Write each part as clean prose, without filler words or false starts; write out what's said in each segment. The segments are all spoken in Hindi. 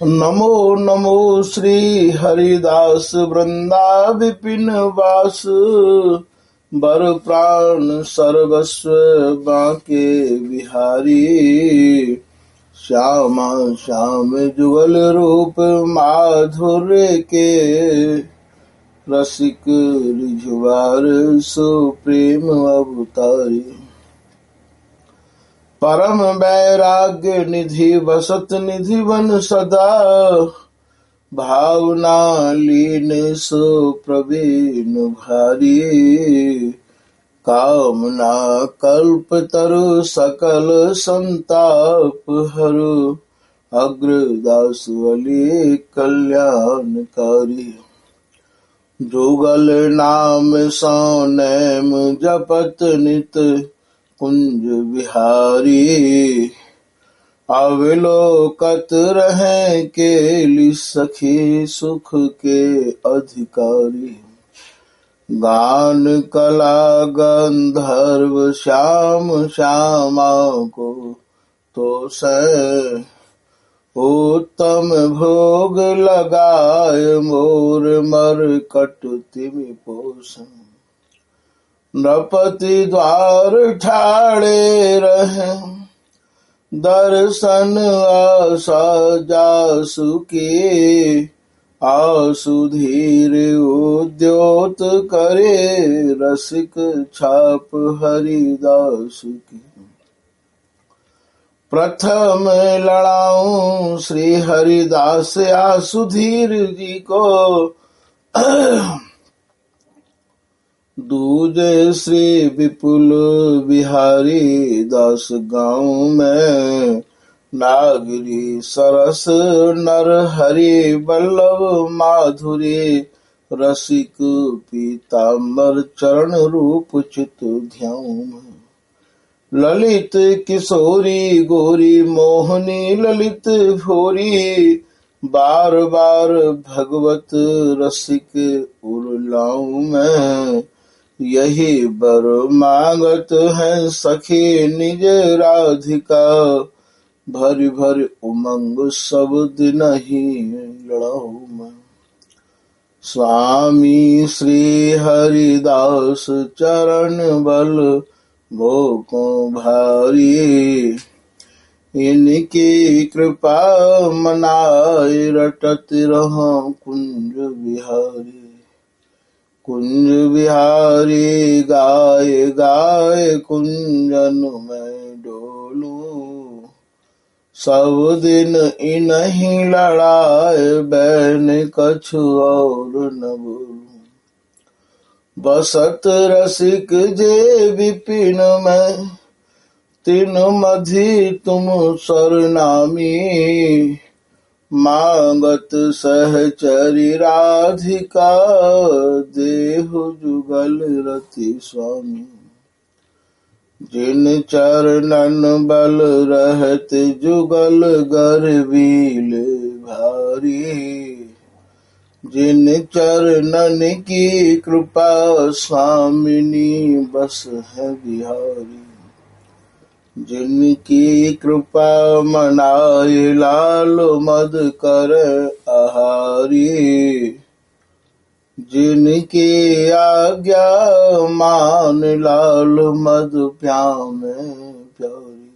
नमो नमो श्री हरिदास वृंदा विपिन वास। बर प्राण सर्वस्व बांके बिहारी। श्यामा श्याम जुगल रूप माधुर्य के। रसिक रिझवार सुप्रेम अवतारी। परम वैराग्य निधि वसत निधि वन सदा। भावना लीन सो प्रवीण भारी। कामना कल्प तरु सकल संताप हरु। अग्रदास वली कल्याणकारी। जुगल नाम सो नैम जपत नित कुंज बिहारी। अविलोकत रहें केली सखी सुख के अधिकारी। गान कला गंधर्व श्याम श्यामा को तो से। उत्तम भोग लगाए मोर मरकट तिमि पोषण। नृपति द्वार ठाड़े रहे दर्शन आशा जासु के। आसु धीर उद्योत करे रसिक छाप हरिदास की। प्रथम लड़ाऊं श्री हरिदास आसुधीर जी को। दूजे श्री विपुल बिहारी दास गाँव में। नागरी सरस नर हरि बल्लभ माधुरी। रसिक पीताम्बर चरण रूप चित ध्याऊं में। ललित किशोरी गोरी मोहनी ललित भोरी। बार बार भगवत रसिक उर्लाऊं में। यही बर मांगत है सखी निज राधिका। भरी भरी उमंग सब दिन ही लड़ाऊं मैं। स्वामी श्री हरिदास चरण बल भोको भारी। इनकी कृपा मनाए रटत रहो कुंज बिहारी। कुंज बिहारी गाय गाय कुंजन में डोलूं। सब दिन इन्हीं लड़ाए बैन कछु और न बोलूं। बसत रसिक जे विपिन में तिन मधि तुम सरनामी। मांगत सहचरी राधिका देहु जुगल रति स्वामी। जिन चरणन बल रहत जुगल गर्वील भारी। जिन चरणन की कृपा स्वामिनी बस है बिहारी। जिनकी कृपा मनाए लाल मद कर आहारी। जिनकी आज्ञा मान लाल मद प्यामे प्यारी।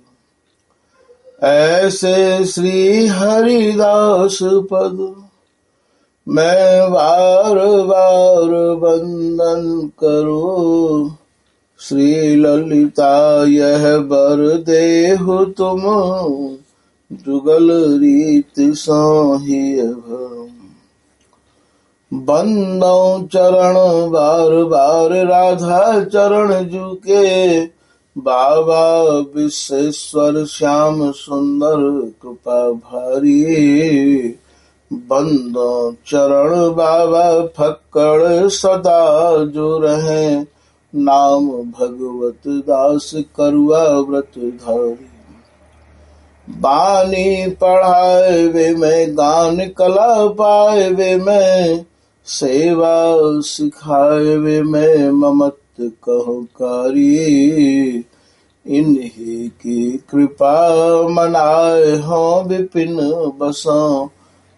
ऐसे श्री हरिदास पद मैं बार बार वंदन करूं। श्री ललिता यह बर देहु तुम जुगल रीत सोहि भरम। बंदो चरण बार बार राधा चरण जुके। बाबा विश्वेश्वर श्याम सुंदर कृपा भारी। बंदो चरण बाबा फक्कड़ सदा जो रहे। नाम भगवत दास करुआ व्रत धारी। बानी पढ़ाए वे मैं गान कला पाए वे मैं। सेवा सिखाए वे मैं ममत कहुकारी। इन्हीं की कृपा मनाए हों विपिन बसों।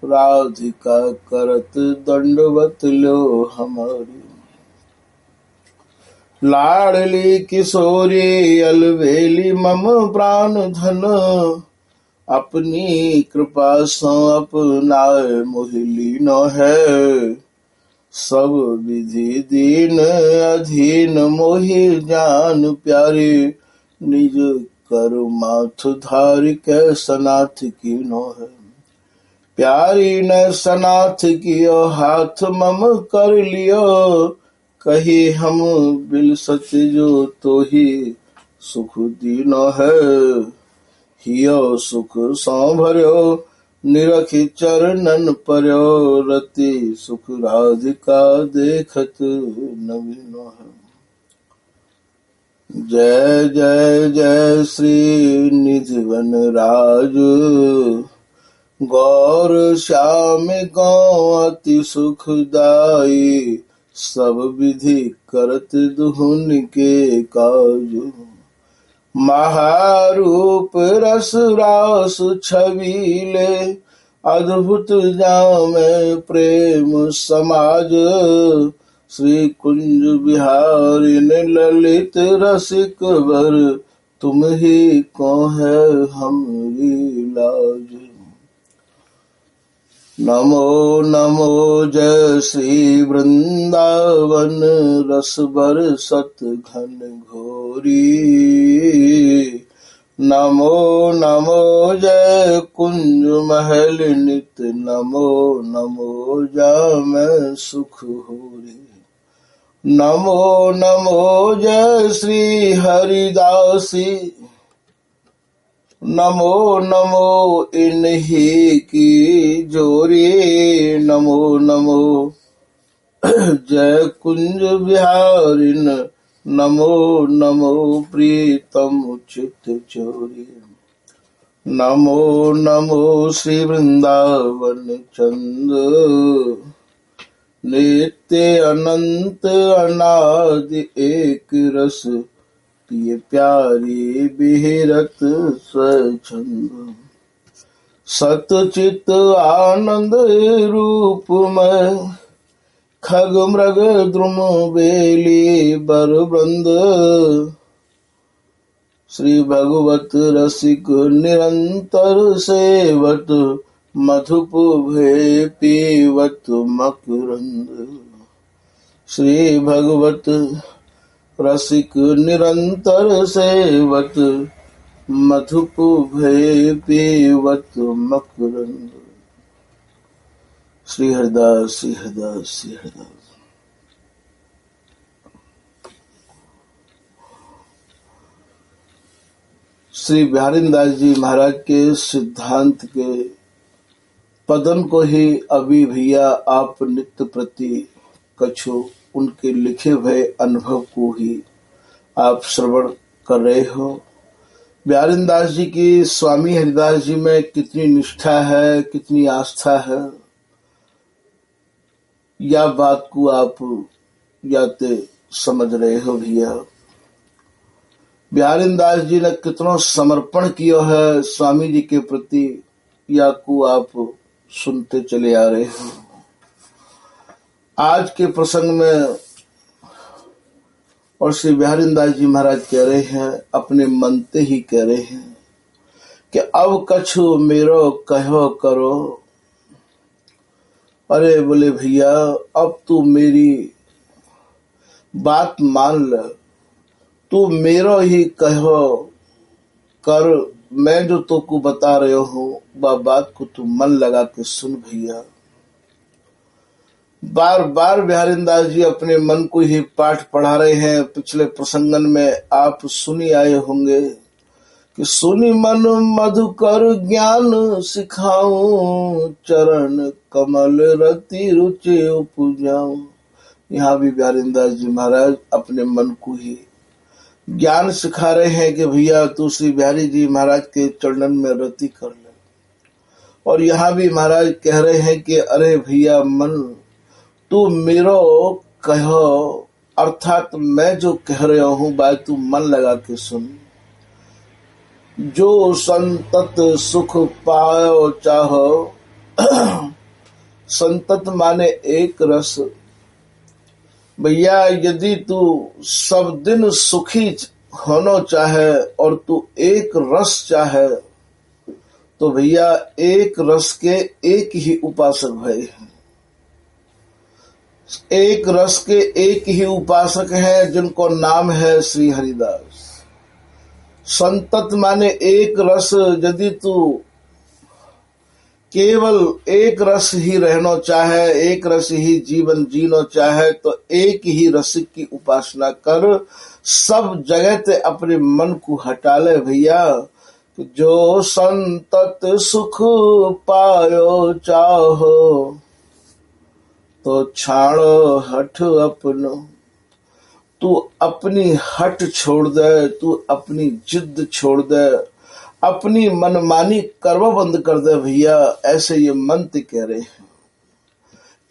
राधिका करत दंडवत लो हमारी। लाडली किशोरी अलवेली मम प्राण धन, अपनी कृपा सो अपनाए मोहिली न है। सब विधि दीन अधीन मोहि जान प्यारे, निज कर माथ धारि के सनाथ की नो है। प्यारी न सनाथ कियो हाथ मम कर लियो, कही हम बिलसत जो तो ही सुख दीनो है। हियो सुख सौ भर्यो निरखि चरणन पर्यो, रति सुख राधिका देखत नवीनो है। जय जय जय श्री निधिवन राज, गौर श्याम गौ अति सुखदाई। सब विधि करत दुहुन के काज, महारूप रस रास छबीले। अद्भुत जामे प्रेम समाज, श्री कुंज बिहारी ललित रसिक वर। तुम ही को है हमरी लाज। नमो नमो जय श्री वृंदावन, रस बरसत घन घोरी। नमो नमो जय कुंज महल नित, नमो नमो जामै सुख होरी। नमो नमो जय श्री हरिदासी, नमो नमो इन्हीं की जोरी। नमो नमो जय कुंज बिहारिन, नमो नमो प्रीतम चित चोरी। नमो नमो श्री वृंदावन चंद, नित्य अनंत अनादि एक रस। पिय प्यारी बिहरत स्वच्छंद, सतचित आनंद रूप में। खग मृग द्रुम बेली बर वृंद, श्री भगवत रसिक निरंतर सेवत। मधुप भे पीवत मकरंद, श्री भगवत रसिक निरंतर सेवत। मधुप भे पीवत मकरंद। श्री हरिदास श्री हरिदास श्री हरिदास। श्री बिहारीदास जी महाराज के सिद्धांत के पदन को ही अभी भैया आप नित्य प्रति कछु उनके लिखे हुए अनुभव को ही आप श्रवण कर रहे हो। बिहारीदास जी की स्वामी हरिदास जी में कितनी निष्ठा है, कितनी आस्था है, या बात को आप याते समझ रहे हो भैया। बिहारीदास जी ने कितना समर्पण किया है स्वामी जी के प्रति, या को आप सुनते चले आ रहे हो। आज के प्रसंग में और श्री बिहारीदास जी महाराज कह रहे हैं, अपने मन से ही कह रहे हैं कि अब कछु मेरो कहो करो। अरे बोले भैया अब तू मेरी बात मान ले, तू मेरो ही कहो कर। मैं जो तुमको बता रहे हूँ वह बात को तू मन लगा के सुन भैया। बार बार बिहारीदास जी अपने मन को ही पाठ पढ़ा रहे हैं। पिछले प्रसंगन में आप सुनी आए होंगे कि सुनी मन मधुकर ज्ञान सिखाऊं, चरण कमल रति रुचि उपजाऊं। यहाँ भी बिहारीदास जी महाराज अपने मन को ही ज्ञान सिखा रहे हैं कि भैया तू श्री बिहारी जी महाराज के चरणन में रति कर ले। और यहाँ भी महाराज कह रहे हैं कि अरे भैया मन तू मेरो कहो, अर्थात मैं जो कह रहा हूँ भाई तू मन लगा के सुन। जो संतत सुख पायो चाहो, संतत माने एक रस। भैया यदि तू सब दिन सुखी होना चाहे और तू एक रस चाहे तो भैया एक रस के एक ही उपासक भाई, एक रस के एक ही उपासक हैं जिनको नाम है श्री हरिदास। संतत माने एक रस। यदि तू केवल एक रस ही रहना चाहे, एक रस ही जीवन जीना चाहे तो एक ही रस की उपासना कर। सब जगह ते अपने मन को हटा ले भैया। जो संतत सुख पायो चाहो तो छाड़ो हठ अपनो। तू अपनी हट छोड़ दे, तू अपनी जिद छोड़ दे, अपनी मनमानी करवा बंद कर दे भैया। ऐसे ये मंत्र कह रहे हैं।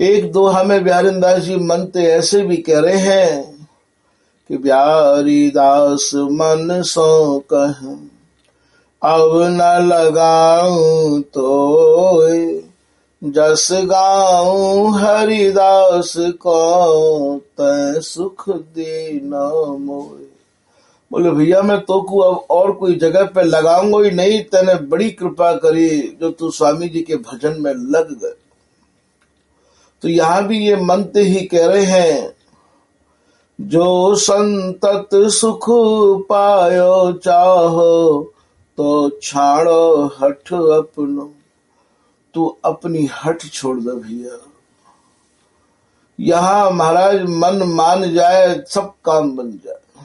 एक दोहा में बिहारी दास जी मंत्र ऐसे भी कह रहे हैं कि बिहारी दास मन सो कह अब न लगाऊं तो जस गाऊं हरिदास को तै सुख देना मोए। बोले भैया मैं तो को अब और कोई जगह पे लगाऊंगा ही नहीं, तेने बड़ी कृपा करी जो तू स्वामी जी के भजन में लग गए। तो यहां भी ये मंत्र ही कह रहे हैं, जो संतत सुख पायो चाहो तो छाड़ो हठ अपनो। तू अपनी हट छोड़ दे भैया। यहां महाराज मन मान जाए सब काम बन जाए।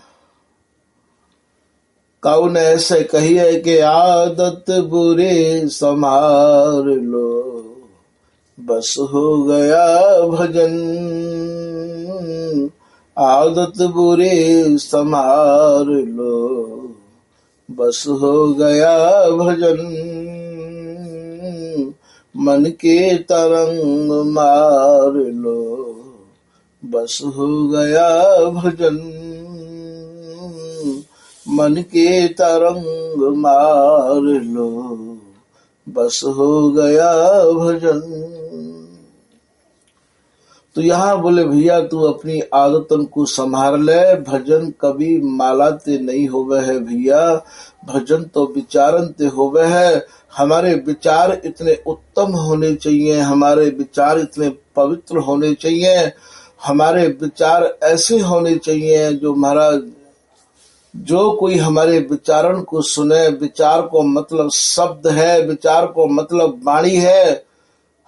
काऊ ने ऐसे कही है कि आदत बुरे संभाल लो बस हो गया भजन। आदत बुरे संभाल लो बस हो गया भजन। मन के तरंग मार लो बस हो गया भजन। मन के तरंग मार लो बस हो गया भजन। तो यहाँ बोले भैया तू अपनी आदतन को संभाल ले। भजन कभी मालाते नहीं होवे है भैया, भजन तो विचारन ते होवे है। हमारे विचार इतने उत्तम होने चाहिए, हमारे विचार इतने पवित्र होने चाहिए, हमारे विचार ऐसे होने चाहिए जो महाराज जो कोई हमारे विचारण को सुने, विचार को मतलब शब्द है, विचार को मतलब वाणी है,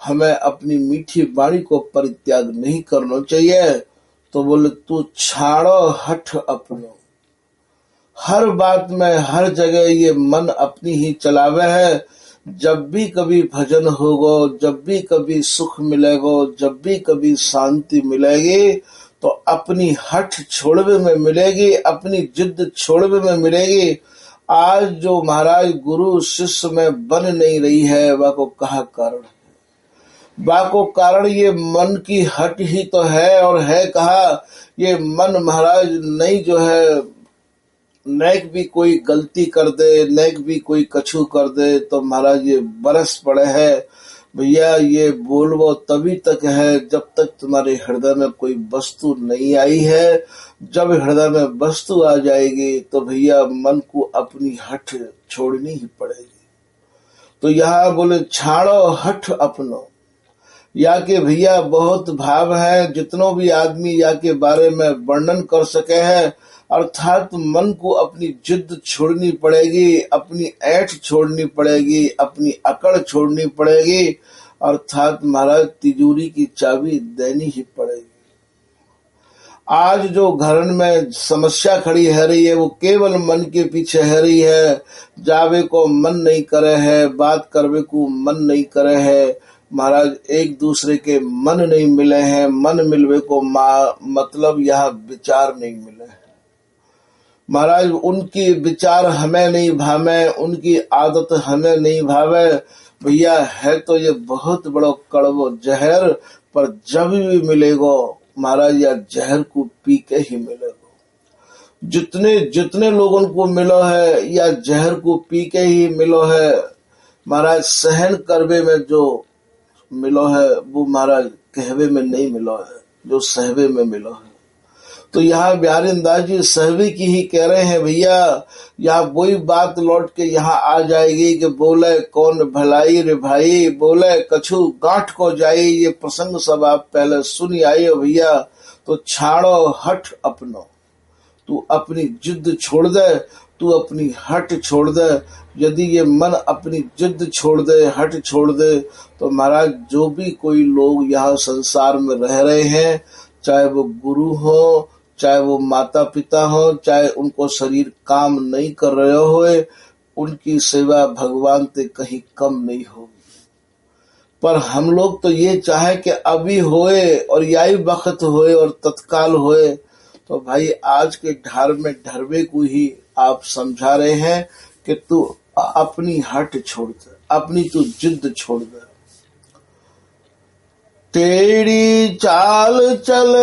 हमें अपनी मीठी वाणी को परित्याग नहीं करना चाहिए। तो बोले तू छाड़ो हठ अपनो। हर बात में हर जगह ये मन अपनी ही चलावे है। जब भी कभी भजन होगो, जब भी कभी सुख मिलेगो, जब भी कभी शांति मिलेगी तो अपनी हठ छोड़वे में मिलेगी, अपनी जिद छोड़वे में मिलेगी। आज जो महाराज गुरु शिष्य में बन नहीं रही है वह को कहा कारण है? वह को कारण ये मन की हट ही तो है। और है कहा ये मन महाराज नहीं जो है, नेक भी कोई गलती कर दे, नेक भी कोई कछु कर दे तो महाराज ये बरस पड़े है भैया। ये बोलवो तभी तक है जब तक तुम्हारे हृदय में कोई वस्तु नहीं आई है। जब हृदय में वस्तु आ जाएगी तो भैया मन को अपनी हठ छोड़नी ही पड़ेगी। तो यहाँ बोले छाड़ो हठ अपनो। या के भैया बहुत भाव है, जितनों भी आदमी या के बारे में वर्णन कर सके हैं। अर्थात मन को अपनी जिद छोड़नी पड़ेगी, अपनी ऐठ छोड़नी पड़ेगी, अपनी अकड़ छोड़नी पड़ेगी। अर्थात महाराज तिजोरी की चाबी देनी ही पड़ेगी। आज जो घर में समस्या खड़ी है रही है वो केवल मन के पीछे है रही है। जावे को मन नहीं करे है, बात करवे को मन नहीं करे है महाराज, एक दूसरे के मन नहीं मिले हैं। मन मिलवे को मतलब यहाँ विचार नहीं मिले हैं महाराज। उनकी विचार हमें नहीं भावे, उनकी आदत हमें नहीं भावे भैया। है तो ये बहुत बड़ो कड़वो जहर, पर जब भी मिलेगो महाराज या जहर को पी के ही मिलेगो। जितने जितने लोगों को मिलो है या जहर को पी के ही मिलो है महाराज। सहन करवे में जो मिलो है वो महाराज कहवे में नहीं मिलो है, जो सहवे में मिलो है। तो यहाँ बिहारीदास जी सहवे की ही कह रहे हैं भैया। यहाँ वही बात लौट के यहाँ आ जाएगी कि बोले कौन भलाई रे भाई, बोले कछु गांठ को जाई। ये प्रसंग सब आप पहले सुन आए हो भैया। तो छाड़ो हट अपनो, तू अपनी जिद छोड़ दे, तू अपनी हट छोड़ दे। यदि ये मन अपनी जिद छोड़ दे, हट छोड़ दे, तो महाराज जो भी कोई लोग यहाँ संसार में रह रहे हैं, चाहे वो गुरु हो, चाहे वो माता पिता हो, चाहे उनको शरीर काम नहीं कर रहे हो, उनकी सेवा भगवान से कहीं कम नहीं होगी। पर हम लोग तो ये चाहे कि अभी होए और यही वक्त होए और तत्काल होए। तो भाई आज के ढार में ढरवे को ही आप समझा रहे हैं कि तू अपनी हट छोड़ दे, अपनी तू जिद छोड़ दे। टेढ़ी चाल चल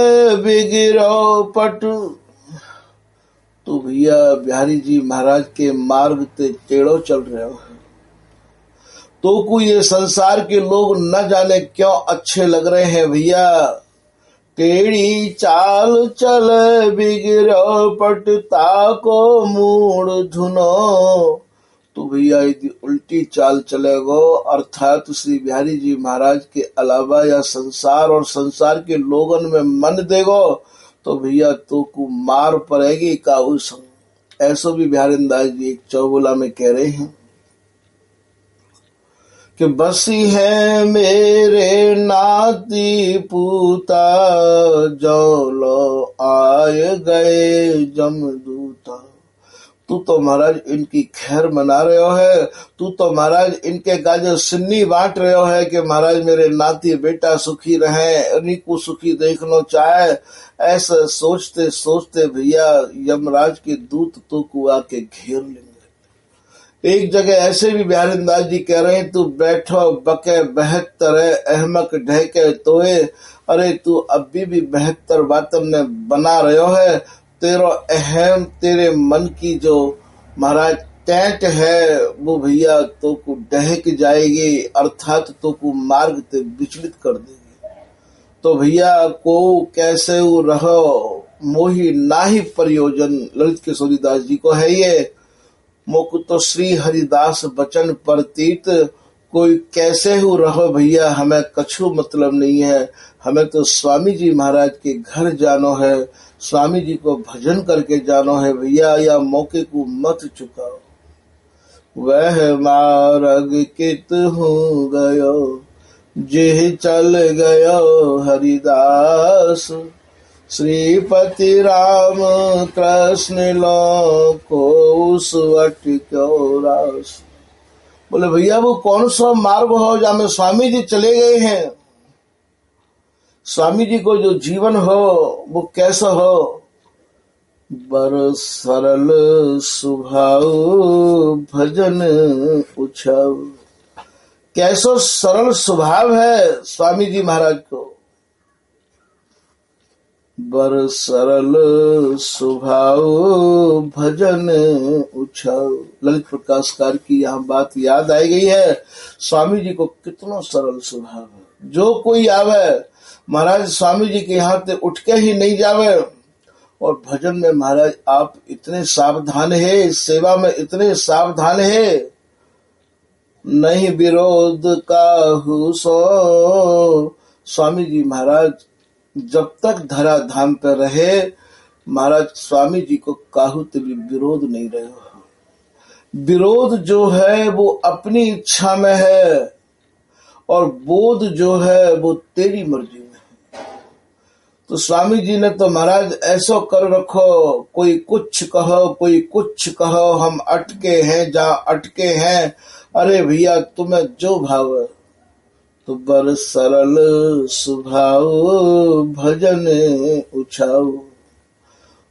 बिगिरो पट। तो भैया बिहारी जी महाराज के मार्ग ते टेढ़ो चल रहे हो, तो को ये संसार के लोग न जाने क्यों अच्छे लग रहे हैं भैया। टेढ़ी चाल चल बिगिरो पट, ताको मूड धुनो। तो भैया यदि उल्टी चाल चलेगो, अर्थात श्री बिहारी जी महाराज के अलावा या संसार और संसार के लोगन में मन देगो, तो भैया तो को मार पड़ेगी का उस। ऐसो भी बिहारीदास जी एक चौबोला में कह रहे हैं कि बसी है मेरे नाती पूता, जो लो आए गए जमदूता। तू तो महाराज इनकी खैर मना रहे हो है, तू तो महाराज इनके गाजर सिन्नी बांट रहे हो है कि महाराज मेरे नाती बेटा सुखी रहे, उन्हीं को सुखी देखना चाहे। ऐसा सोचते सोचते भैया यमराज के दूत तो को आके घेर लेंगे। एक जगह ऐसे भी बिहारीदास जी कह रहे हैं, तू बैठो बके बहत्तर अहमक ढहके तोए। अरे तू अभी भी 72 बातम ने बना रहे हो है। तेरा अहम तेरे मन की जो महाराज टैंट है वो भैया तो को डहक जाएगी, अर्थात तो को मार्ग ते विचलित कर देगी। तो भैया को कैसे वो रहो मोही नाही प्रयोजन, ललित किशोरीदास जी को है ये। मोकु तो श्री हरिदास बचन प्रतीत, कोई कैसे हो रहो भैया हमें कछु मतलब नहीं है। हमें तो स्वामी जी महाराज के घर जानो है, स्वामी जी को भजन करके जानो है भैया। या मौके को मत चुकाओ। वह मार्ग कित हो गयो, जे चल गयो हरिदास। श्रीपति राम कृष्ण लो को उस वट क्यों रास। बोले भैया वो कौन सा मार्ग हो जहाँ में स्वामी जी चले गए हैं। स्वामी जी को जो जीवन हो वो कैसा हो। बर सरल स्वभाव भजन उछाव। कैसो सरल स्वभाव है स्वामी जी महाराज को। बर सरल स्वभाव भजन उछाव। ललित प्रकाशकार की यहाँ बात याद आई गई है। स्वामी जी को कितना सरल स्वभाव है। जो कोई आवे महाराज स्वामी जी के यहाँ से उठ के ही नहीं जावे। और भजन में महाराज आप इतने सावधान है, सेवा में इतने सावधान है। नहीं विरोध काहू सो। स्वामी जी महाराज जब तक धरा धाम पे रहे महाराज स्वामी जी को काहू ते भी विरोध नहीं रहे हो। विरोध जो है वो अपनी इच्छा में है और बोध जो है वो तेरी मर्जी में है। तो स्वामी जी ने तो महाराज ऐसा कर रखो, कोई कुछ कहो कोई कुछ कहो, हम अटके हैं जहाँ अटके हैं। अरे भैया तुम्हें जो भाव है। तो बर सरल स्वभाव भजन उछाओ।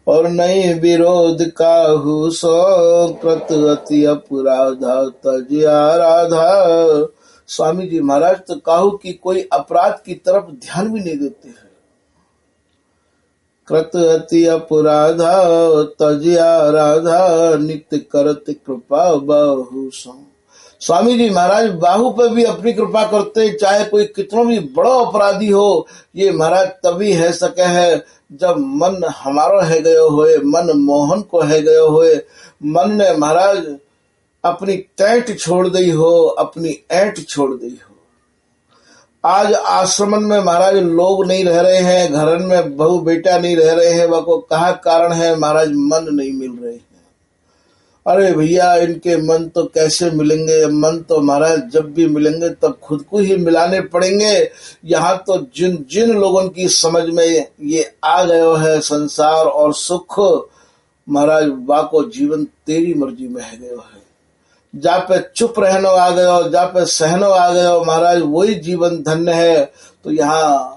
और नहीं विरोध काहू सो, कृत अति अपराधा तज आराधा। स्वामी जी महाराज तो काहू की कोई अपराध की तरफ ध्यान भी नहीं देते हैं। कृत अति अपराधा तज आराधा, नित्य करत कृपा बहु सो। स्वामी जी महाराज बाहु पे भी अपनी कृपा करते, चाहे कोई कितना भी बड़ा अपराधी हो, ये महाराज तभी है सके है जब मन हमारा है गयो होए, मन मोहन को है गयो होए, मन ने महाराज अपनी टैंट छोड़ दी हो, अपनी ऐंठ छोड़ दी हो। आज आश्रमन में महाराज लोग नहीं रह रहे हैं, घरन में बहू बेटा नहीं रह रहे हैं, वह को कहा कारण है महाराज मन नहीं मिल रहे हैं। अरे भैया इनके मन तो कैसे मिलेंगे, मन तो महाराज जब भी मिलेंगे तब खुद को ही मिलाने पड़ेंगे। यहाँ तो जिन जिन लोगों की समझ में ये आ गयो है संसार और सुख, महाराज वाको जीवन तेरी मर्जी में है गयो है। जा पे चुप रहनो आ गयो, जा पे सहनो आ गयो, महाराज वही जीवन धन्य है। तो यहाँ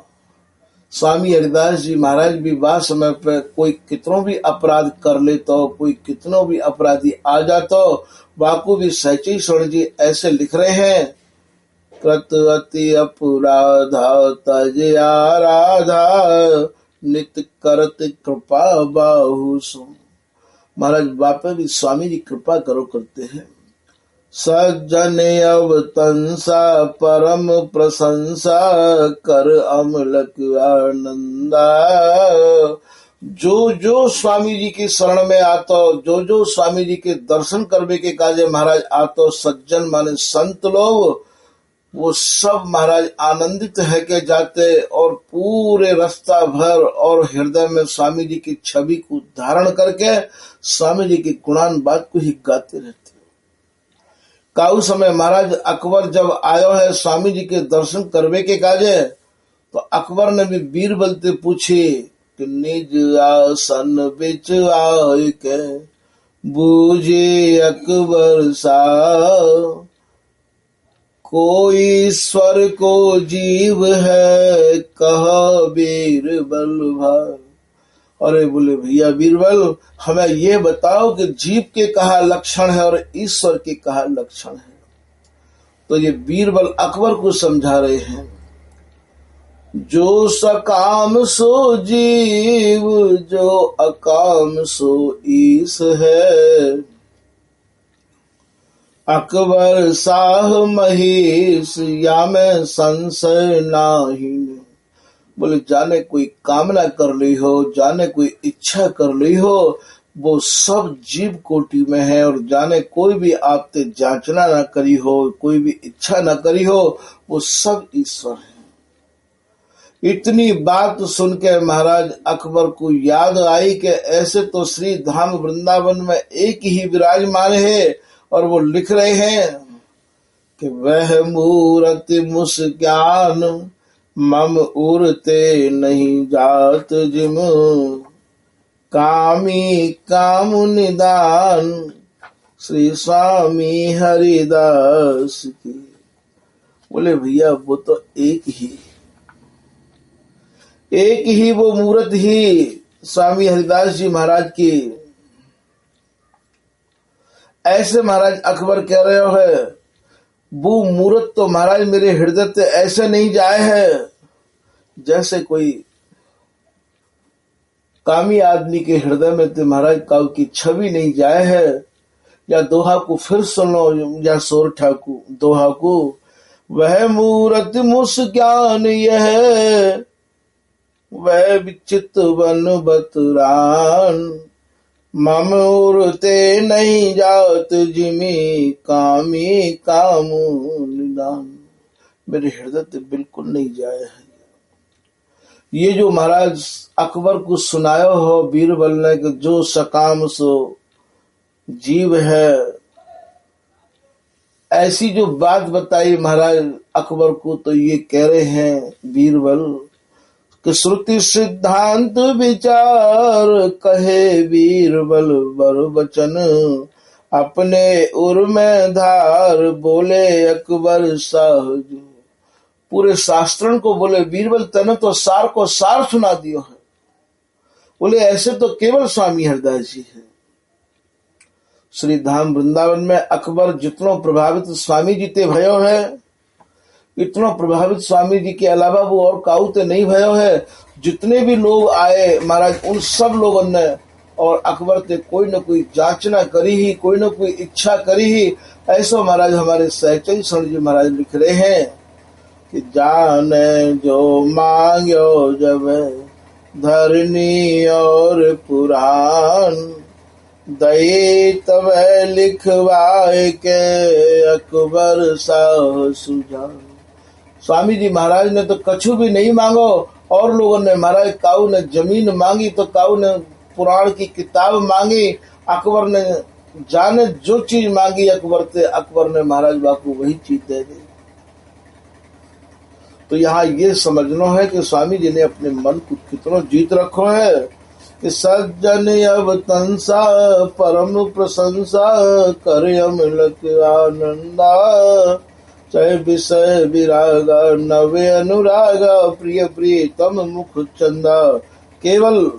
स्वामी हरिदास जी महाराज भी बात समय पे कोई कितनों भी अपराध कर ले तो, कोई कितनों भी अपराधी आ जातो, बाकू भी सची स्वर्ण जी ऐसे लिख रहे हैं, कृत अति अपराधा तज आराधा नित करत कृपा बाहु सो। महाराज बापे भी स्वामी जी कृपा करो करते हैं। सज्जन अवतंसा परम प्रशंसा कर अमलक आनंदा। जो जो स्वामी जी की शरण में आतो, जो जो स्वामी जी के दर्शन करने के काजे महाराज आतो, सज्जन माने संत लोग, वो सब महाराज आनंदित है के जाते और पूरे रास्ता भर और हृदय में स्वामी जी की छवि को धारण करके स्वामी जी की गुणान बात को ही गाते रहते। काउ समय महाराज अकबर जब आयो है स्वामी जी के दर्शन करवे के काजे, तो अकबर ने भी बीरबल से पूछे कि निज आसन बिच आय के बूझे अकबर सा, कोई ईश्वर को जीव है कह बीरबल भाई। अरे बोले भैया बीरबल हमें ये बताओ कि जीव के कहा लक्षण है और ईश्वर के कहा लक्षण है। तो ये बीरबल अकबर को समझा रहे हैं, जो सकाम सो जीव, जो अकाम सो ईश है, अकबर शाह महेश या में संशय नाही। बोले जाने कोई कामना कर ली हो, जाने कोई इच्छा कर ली हो, वो सब जीव कोटि में है, और जाने कोई भी आपते जांचना ना करी हो, कोई भी इच्छा ना करी हो, वो सब ईश्वर है। इतनी बात सुन के महाराज अकबर को याद आई कि ऐसे तो श्री धाम वृंदावन में एक ही विराजमान है, और वो लिख रहे हैं कि वह मूर्ति मुस्कान मम उड़ते नहीं जात जिम, कामी काम निदान श्री स्वामी हरिदास की। बोले भैया वो तो एक ही वो मूर्त ही स्वामी हरिदास जी महाराज की। ऐसे महाराज अकबर कह रहे हो है, वो मूर्त तो महाराज मेरे हृदय से ऐसे नहीं जाए है जैसे कोई कामी आदमी के हृदय में तो महाराज काउ की छवि नहीं जाए है। या दोहा को फिर सुनो, या सोर ठाकू दोहा को, वह मूर्त मुस्कान यह वह विचित वन बतरान, मम उड़ते नहीं जात जिमी कामी कामू निदान। मेरे हृदय से बिल्कुल नहीं जाए है। ये जो महाराज अकबर को सुनायो हो बीरबल ने कि जो सकाम सो जीव है, ऐसी जो बात बताई महाराज अकबर को, तो ये कह रहे हैं बीरबल कि श्रुति सिद्धांत विचार कहे बीरबल बर वचन, अपने उर में धार बोले अकबर साहब। पूरे शास्त्रण को बोले बीरबल तने तो सार को सार सुना दियो है। बोले ऐसे तो केवल स्वामी हरिदास जी है। श्री धाम वृंदावन में अकबर जितनो प्रभावित स्वामी जी ते भयो है, इतना प्रभावित स्वामी जी के अलावा वो और काऊ ते नहीं भयो है। जितने भी लोग आए महाराज उन सब लोगों ने और अकबर ते कोई न कोई जांचना करी ही, कोई न कोई इच्छा करी ही। ऐसा महाराज हमारे सहचरी शरण जी महाराज लिख रहे हैं कि जाने जो मांग्यो जब धरनी और पुराण, दई तब लिखवाए के अकबर साह सुजान। स्वामी जी महाराज ने तो कछु भी नहीं मांगो, और लोगों ने महाराज काऊ ने जमीन मांगी तो काऊ ने पुराण की किताब मांगी, अकबर ने जाने जो चीज मांगी अकबर से, अकबर ने महाराज बापू वही चीज दे दी। तो यहाँ ये समझना है कि स्वामी जी ने अपने मन को कितना जीत रखो है कि सज्जन अब तंसा परम प्रशंसा कर अमलक आनंदा, चाहे विषय विरागा नवे अनुरागा प्रिय प्रियतम मुख चंदा। केवल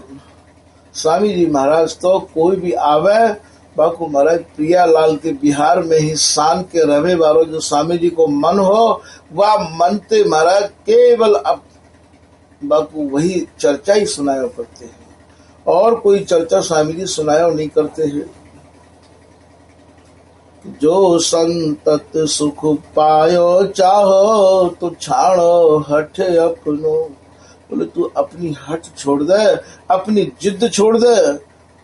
स्वामी जी महाराज तो कोई भी आवे बाकू महाराज प्रियालाल के बिहार में ही शान के रहे बारो, जो स्वामी जी को मन हो वह मनते महाराज केवल अब बाकू वही चर्चा ही सुनाया करते हैं, और कोई चर्चा स्वामी जी सुनाया नहीं करते हैं। जो संतत सुख पायो चाहो तो छाड़ो हठ अपनो। बोले तू अपनी हट छोड़ दे, अपनी जिद छोड़ दे।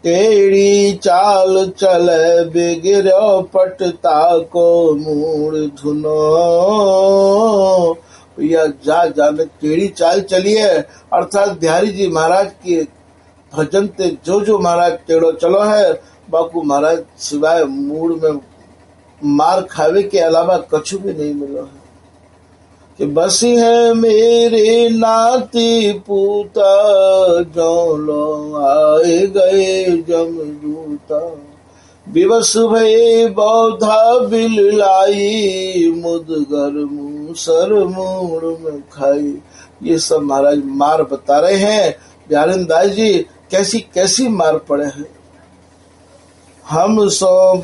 टेढ़ी चाल चले बिगिरो पटता को मूड़ धुनो। या जा जाने टेढ़ी चाल चलिए, अर्थात बिहारी जी महाराज की भजन ते जो जो महाराज टेढ़ो चलो है बापू महाराज सिवाय मूड में मार खावे के अलावा कछु भी नहीं मिला है। कि बसी है मेरे नाती पूता, जो लो आए गए जमदूता। विवश भये बौधा बिललाई, मुदगर मूसर मूड में खाई। ये सब महाराज मार बता रहे हैं बिहारी दास जी, कैसी कैसी मार पड़े हैं। हम सो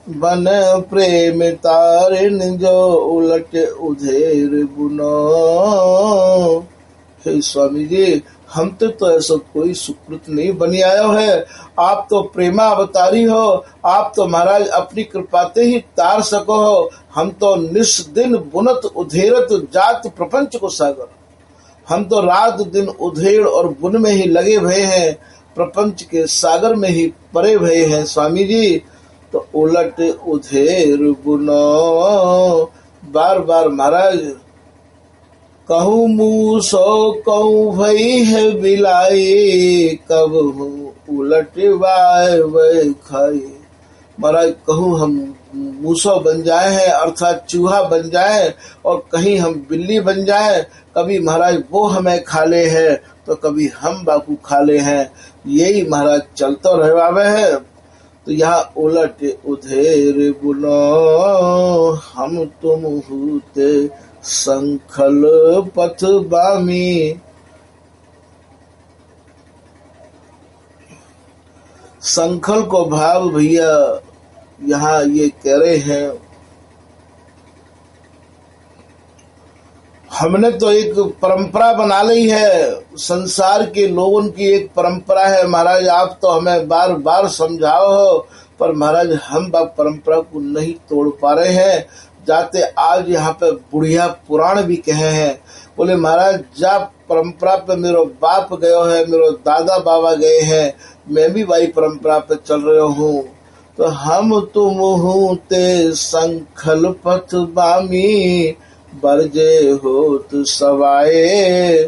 बन प्रेम तारिन जो उलट उधेर बुनो। हे स्वामी जी हम तो ऐसा कोई सुकृत नहीं बनी आयो है, आप तो प्रेमा अवतारी हो, आप तो महाराज अपनी कृपाते ही तार सको हो। हम तो निस दिन बुनत उधेरत जात प्रपंच को सागर। हम तो रात दिन उधेड़ और बुन में ही लगे भये हैं, प्रपंच के सागर में ही परे भये हैं स्वामी जी। तो उलट उधेर बुनो, बार बार महाराज कहूँ मूसो कहूँ भई है बिलाई, कब हूँ उलट वाय वै खाई। महाराज कहूँ हम मूसो बन जाए हैं अर्थात चूहा बन जाए, और कहीं हम बिल्ली बन जाए। कभी महाराज वो हमें खा ले है तो कभी हम बापू खा ले हैं, यही महाराज चलता रहवावे है। तो यहाँ उलट उधेर बुनो, हम तुम होते संखल पथ बामी। संखल को भाव भैया यहाँ ये कह रहे हैं, हमने तो एक परंपरा बना ली है, संसार के लोगों की एक परंपरा है महाराज, आप तो हमें बार बार समझाओ हो, पर महाराज हम बाप परंपरा को नहीं तोड़ पा रहे हैं। जाते आज यहाँ पे बुढ़िया पुराण भी कहे हैं, बोले महाराज जा परंपरा पे मेरो बाप गयो है, मेरो दादा बाबा गए हैं, मैं भी वही परंपरा पे चल रहा हूँ। तो हम तुम हूँ ते संखल पथ बामी, बरजे होत सवाए।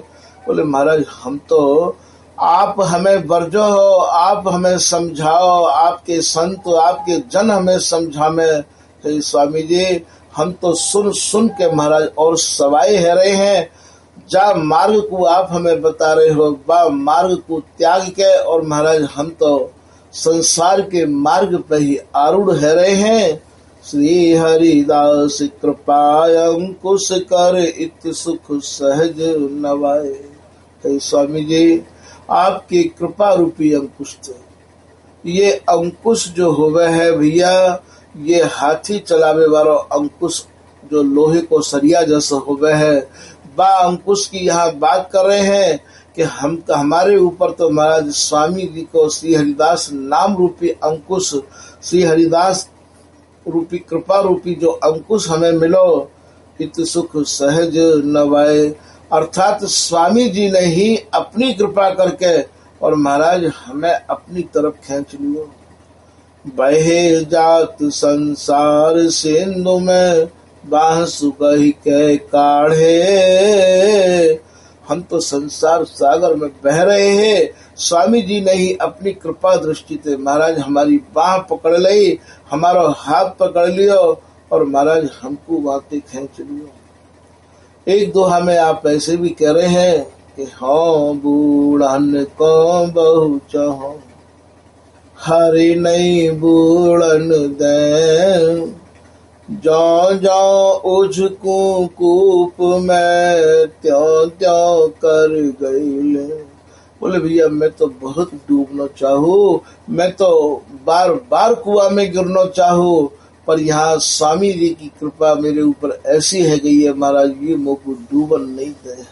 बोले महाराज हम तो, आप हमें बरजो हो, आप हमें समझाओ, आपके संत आपके जन हमें समझावे। हे स्वामी जी हम तो सुन सुन के महाराज और सवाए है रहे हैं। जा मार्ग को आप हमें बता रहे हो, बा मार्ग को त्याग के, और महाराज हम तो संसार के मार्ग पे ही आरूढ़ है रहे हैं। श्री हरिदास कृपाय अंकुश कर इत सुख सहज नवाए। हे स्वामी जी आपकी कृपा रूपी अंकुश थे, ये अंकुश जो होवे है भैया, ये हाथी चलावे वाला अंकुश जो लोहे को सरिया जैसा होवे है, बा अंकुश की यहाँ बात कर रहे हैं कि हमारे ऊपर तो महाराज स्वामी जी को श्री हरिदास नाम रूपी अंकुश, श्री हरिदास रूपी कृपा रूपी जो अंकुश हमें मिलो, इत सुख सहज नवाए। अर्थात स्वामी जी ने ही अपनी कृपा करके और महाराज हमें अपनी तरफ खींच लियो। बहे जात संसार सिंधु में बाह सुकही के काढ़े। हम तो संसार सागर में बह रहे हैं, स्वामी जी ने ही अपनी कृपा दृष्टि से महाराज हमारी बाह पकड़ ली, हमारा हाथ पकड़ लियो और महाराज हमको बातें खींच लियो। एक दोहा में आप ऐसे भी कह रहे हैं कि हाँ बूढ़न को बहु चाहो, हरि नहीं बूढ़न दे। जो जो उझकू कूप में त्यों त्यों कर गई। बोले भैया मैं तो बहुत डूबना चाहूँ, मैं तो बार बार कुआं में गिरना चाहूँ, पर यहाँ स्वामी जी की कृपा मेरे ऊपर ऐसी है गई है महाराज, ये मुझको डूबन नहीं दे।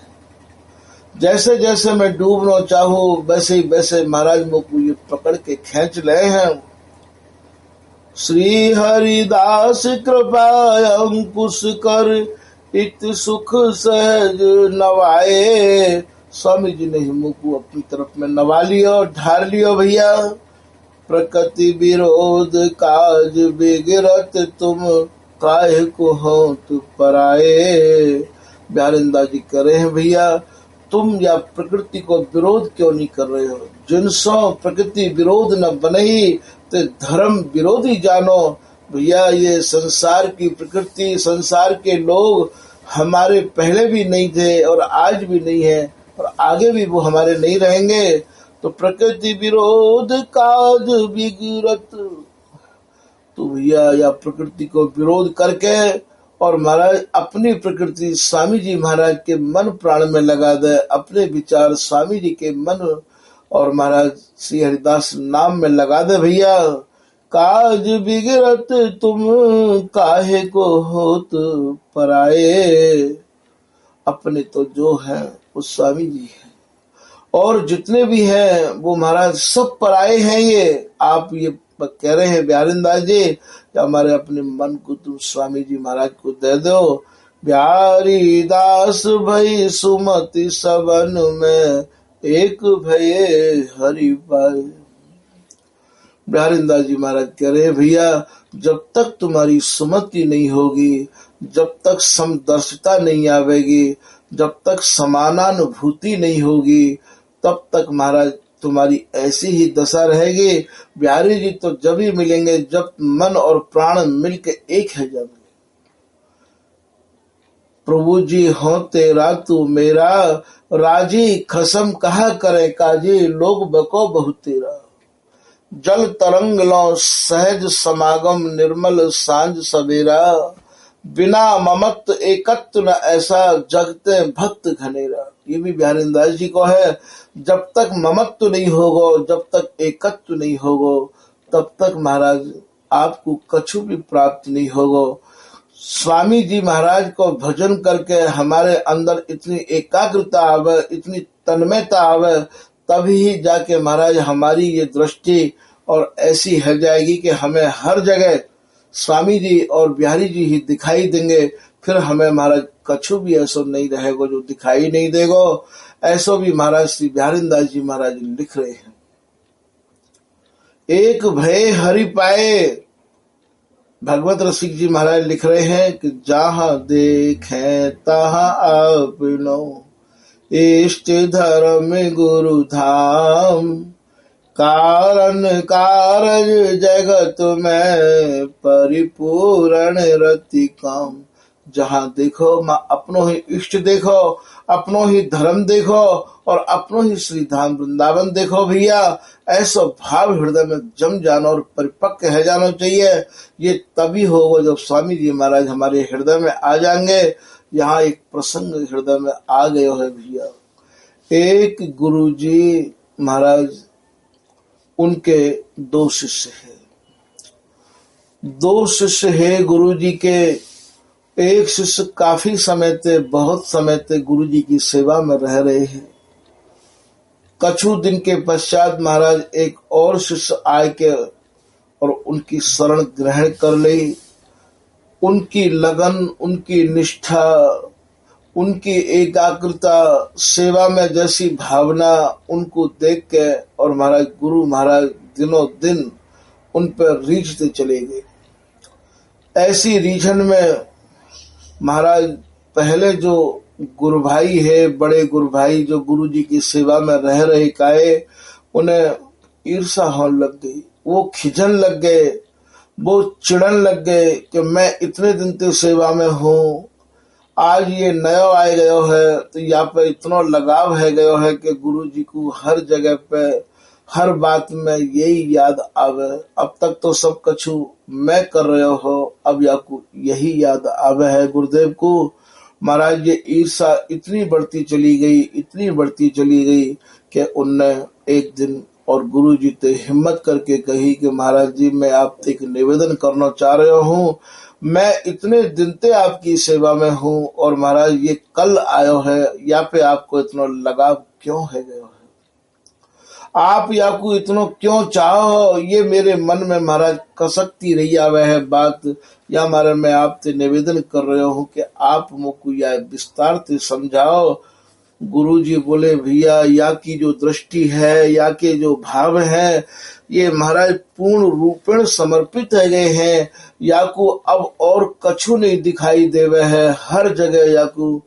जैसे जैसे मैं डूबना चाहूँ वैसे महाराज मुझको ये पकड़ के खींच रहे हैं। श्री हरिदास कृपा अंकुश कर, इत सुख सहज नवाए। स्वामी जी ने मुझको अपनी तरफ में नवा लियो, ढार लियो भैया। प्रकृति विरोध काज बिगड़त, तुम काहे को हो तु पराए। ब्यारिंदा जी कह रहे हैं भैया तुम या प्रकृति को विरोध क्यों नहीं कर रहे हो। जिनसो प्रकृति विरोध न बनही, तो धर्म विरोधी जानो। भैया ये संसार की प्रकृति, संसार के लोग हमारे पहले भी नहीं थे और आज भी नहीं है और आगे भी वो हमारे नहीं रहेंगे। तो प्रकृति विरोध काज बिगड़त, तो भैया या प्रकृति को विरोध करके और महाराज अपनी प्रकृति स्वामी जी महाराज के मन प्राण में लगा दे, अपने विचार स्वामी जी के मन और महाराज श्री हरिदास नाम में लगा दे भैया। काज बिगड़त तुम काहे को होत पराए। अपने तो जो है वो स्वामी जी है और जितने भी हैं वो महाराज सब पराए हैं। ये आप ये कह रहे हैं ब्यारिंदास जी हमारे अपने मन को तुम स्वामी जी महाराज को दे दो। ब्यारी दास भई सुमति सबन में, एक भये हरि पाए। ब्यारिंदास जी महाराज कह रहे हैं भैया जब तक तुम्हारी सुमति नहीं होगी, जब तक समदर्शिता नहीं आवेगी, जब तक समानानुभूति नहीं होगी, तब तक महाराज तुम्हारी ऐसी ही दशा रहेगी। बिहारी जी तो जब ही मिलेंगे जब मन और प्राण मिलके एक है। जब प्रभु जी हो तेरा तू मेरा, राजी खसम कहा करे काजी, लोग बको बहुत तेरा। जल तरंग लो सहज समागम, निर्मल सांझ सवेरा, बिना ममत्व एकत्व न ऐसा, जगते भक्त घनेरा। ये भी ब्यारिंदास जी को है। जब तक ममत्व नहीं होगो, जब तक एकत्व नहीं होगो, तब तक महाराज आपको कछु भी प्राप्त नहीं होगो। स्वामी जी महाराज को भजन करके हमारे अंदर इतनी एकाग्रता आवे, इतनी तन्मयता आवे, तभी ही जाके महाराज हमारी ये दृष्टि और ऐसी है जाएगी कि हमें हर जगह स्वामी जी और बिहारी जी ही दिखाई देंगे। फिर हमें महाराज कछु भी ऐसा नहीं रहेगा जो दिखाई नहीं देगो। ऐसा भी महाराज श्री ब्यारिंदास जी महाराज लिख रहे हैं। एक भय हरि पाए, भगवत रसिक जी महाराज लिख रहे हैं कि जहाँ देखे तहाँ आपनो, इष्ट धर्म गुरु धाम, कारण कारज जगत में परिपूर्ण रति काम। जहाँ देखो माँ अपनो ही इष्ट देखो, अपनो ही धर्म देखो और अपनो ही श्री धाम वृंदावन देखो भैया। ऐसा भाव हृदय में जम जाना और परिपक्व है जाना चाहिए। ये तभी होगा जब स्वामी जी महाराज हमारे हृदय में आ जाएंगे। यहाँ एक प्रसंग हृदय में आ गए है भैया। एक गुरु जी महाराज, उनके दो शिष्य है, दो शिष्य है गुरु जी के। एक शिष्य काफी समय से, बहुत समय से गुरु जी की सेवा में रह रहे हैं कछु दिन के पश्चात महाराज एक और शिष्य आए के और उनकी शरण ग्रहण कर ली। उनकी लगन, उनकी निष्ठा, उनकी एकाग्रता, सेवा में जैसी भावना उनको देख के और महाराज गुरु महाराज दिनों दिन उन पर रीझते चले गए। ऐसी रीझन में महाराज पहले जो गुरु भाई है, बड़े गुरु भाई जो गुरु जी की सेवा में रह रहे काए, उन्हें ईर्षा होने लग गई। वो खिजन लग गए, वो चिड़न लग गए कि मैं इतने दिन से सेवा में हूँ, आज ये नया आए गयो है तो यहाँ पे इतना लगाव है गयो है कि गुरु जी को हर जगह पे हर बात में यही याद आवे। अब तक तो सब कछु मैं कर रहे हो, अब या को यही याद आवे है गुरुदेव को। महाराज ये ईर्षा इतनी बढ़ती चली गई, इतनी बढ़ती चली गई कि उनने एक दिन और गुरु जी ते हिम्मत करके कही कि महाराज जी मैं आपसे एक निवेदन करना चाह रहा हूँ। मैं इतने दिन से आपकी सेवा में हूँ और महाराज ये कल आयो है, या पे आपको इतना लगाव क्यों है गयो है? आप या को इतना क्यों चाहो? ये मेरे मन में महाराज कसकती रही आवे है बात, या महाराज मैं आपसे निवेदन कर रहा हूँ कि आप मुझको या विस्तार से समझाओ। गुरुजी बोले भैया या की जो दृष्टि है, या के जो भाव है, ये महाराज पूर्ण रूपेण समर्पित है गए हैं। या को अब और कछु नहीं दिखाई देवे है, हर जगह या को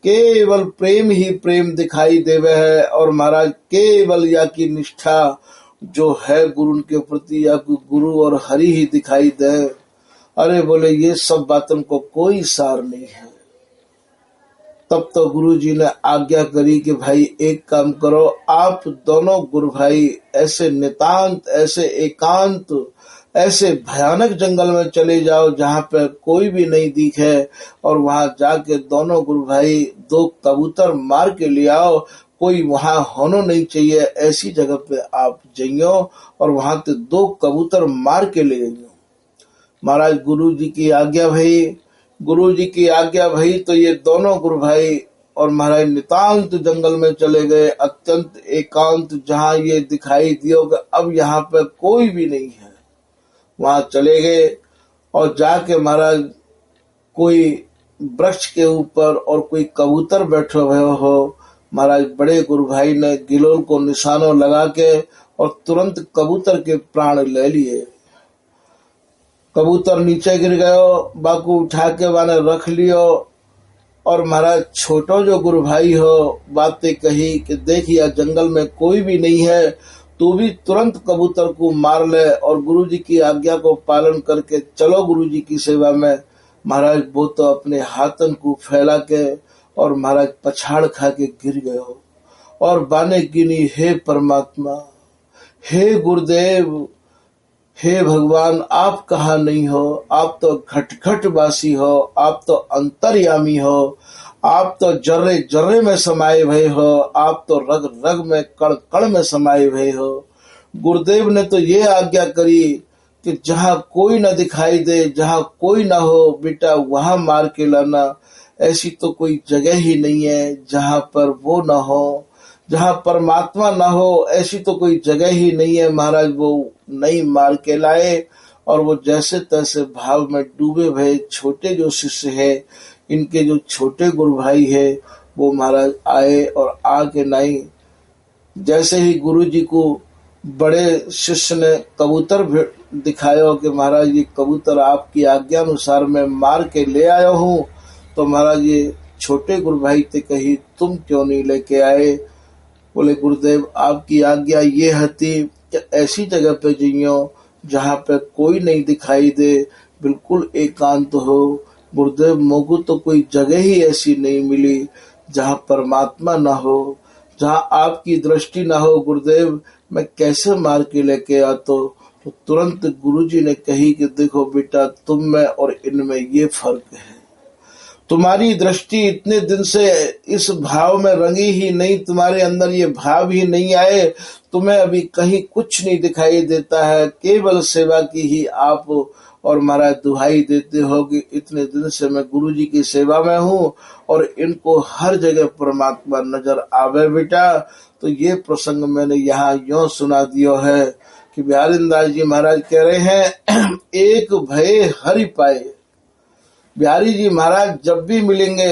केवल प्रेम ही प्रेम दिखाई देवे है। और महाराज केवल या की निष्ठा जो है गुरु के प्रति, या गुरु और हरि ही दिखाई दे। अरे बोले ये सब बातों को कोई सार नहीं है। तब तो गुरु जी ने आज्ञा करी कि भाई एक काम करो, आप दोनों गुरु भाई ऐसे नितांत, ऐसे एकांत, ऐसे भयानक जंगल में चले जाओ जहाँ पे कोई भी नहीं दिखे, और वहां जाके दोनों गुरु भाई 2 कबूतर मार के ले आओ। कोई वहां होना नहीं चाहिए, ऐसी जगह पे आप जाइयो और वहां से 2 कबूतर मार के ले आइयो। महाराज गुरु जी की आज्ञा भाई, गुरु जी की आज्ञा भाई। तो ये दोनों गुरु भाई और महाराज नितांत जंगल में चले गए, अत्यंत एकांत, जहाँ ये दिखाई दियो कि अब यहाँ पे कोई भी नहीं है। वहां चले गए और जाके महाराज कोई वृक्ष के ऊपर और कोई कबूतर बैठे हुए हो, महाराज बड़े गुरु भाई ने गिलोल को निशानों लगा के और तुरंत कबूतर के प्राण ले लिए। कबूतर नीचे गिर गयो, बाकू उठा के वाने रख लियो। और महाराज छोटो जो गुरु भाई हो बातें कही कि देखिए जंगल में कोई भी नहीं है, तू भी तुरंत कबूतर को मार ले और गुरु जी की आज्ञा को पालन करके चलो गुरु जी की सेवा में। महाराज वो तो अपने हाथन को फैला के और महाराज पछाड़ खा के गिर गयो और बाने गिनी, हे परमात्मा, हे गुरुदेव, हे भगवान, आप कहाँ नहीं हो? आप तो घट घट वासी हो, आप तो अंतर्यामी हो, आप तो जर्रे जर्रे में समाये भय हो, आप तो रग रग में कण कण में समाये भय हो। गुरुदेव ने तो ये आज्ञा करी कि जहाँ कोई न दिखाई दे, जहाँ कोई न हो बेटा वहां मार के लाना। ऐसी तो कोई जगह ही नहीं है जहाँ पर वो न हो, जहाँ परमात्मा न हो, ऐसी तो कोई जगह ही नहीं है। महाराज वो नहीं मार के लाए और वो जैसे तैसे भाव में डूबे भय छोटे जो शिष्य है, इनके जो छोटे गुरु भाई है, वो महाराज आए और आके नहीं, जैसे ही गुरु जी को बड़े शिष्य ने कबूतर दिखाया कि महाराज ये कबूतर आपकी आज्ञा अनुसार मैं मार के ले आया हूँ, तो महाराज ये छोटे गुरु भाई से कही तुम क्यों नहीं लेके आए? बोले गुरुदेव आपकी आज्ञा ये हती कि ऐसी जगह पे जाइयो जहाँ पे कोई नहीं दिखाई दे, बिल्कुल एकांत हो। गुरुदेव मोगू तो कोई जगह ही ऐसी नहीं मिली जहाँ परमात्मा ना हो, जहाँ आपकी दृष्टि ना हो। गुरुदेव मैं कैसे मार के लेके आता? तो तुरंत गुरुजी ने कही कि देखो बेटा, तुम में और इनमें ये फर्क है, तुम्हारी दृष्टि इतने दिन से इस भाव में रंगी ही नहीं, तुम्हारे अंदर ये भाव ही नहीं आए, तुम्हें अभी कहीं कुछ नहीं दिखाई देता है, केवल सेवा की ही आप और महाराज दुहाई देते हो कि इतने दिन से मैं गुरु जी की सेवा में हूँ और इनको हर जगह परमात्मा नजर आवे बेटा। तो ये प्रसंग मैंने यहाँ यूं सुना दियो है कि बिहारी दास जी महाराज कह रहे हैं एक भय हरि पाए। बिहारी जी महाराज जब भी मिलेंगे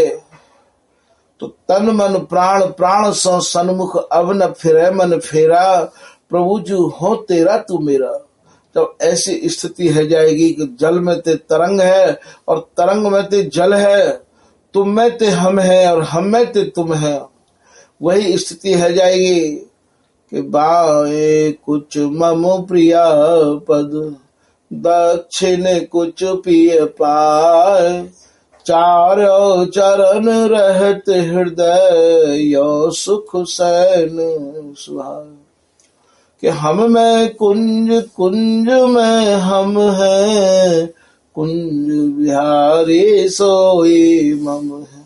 तो तन मन प्राण प्राण सो सन्मुख अब न फिरे मन फेरा, प्रभु जू हो तेरा तू मेरा। जब ऐसी स्थिति है जाएगी कि जल में ते तरंग है और तरंग में ते जल है, तुम में ते हम है और हम में ते तुम है, वही स्थिति है जाएगी कि बाए कुछ ममो प्रिया पद दक्षिण कुछ पिय पाए, चारों चरण रहत हृदय यो सुख सैन सुहाय। कि हम में कुंज कुंज में हम हैं, कुंज बिहारी सोई मम है।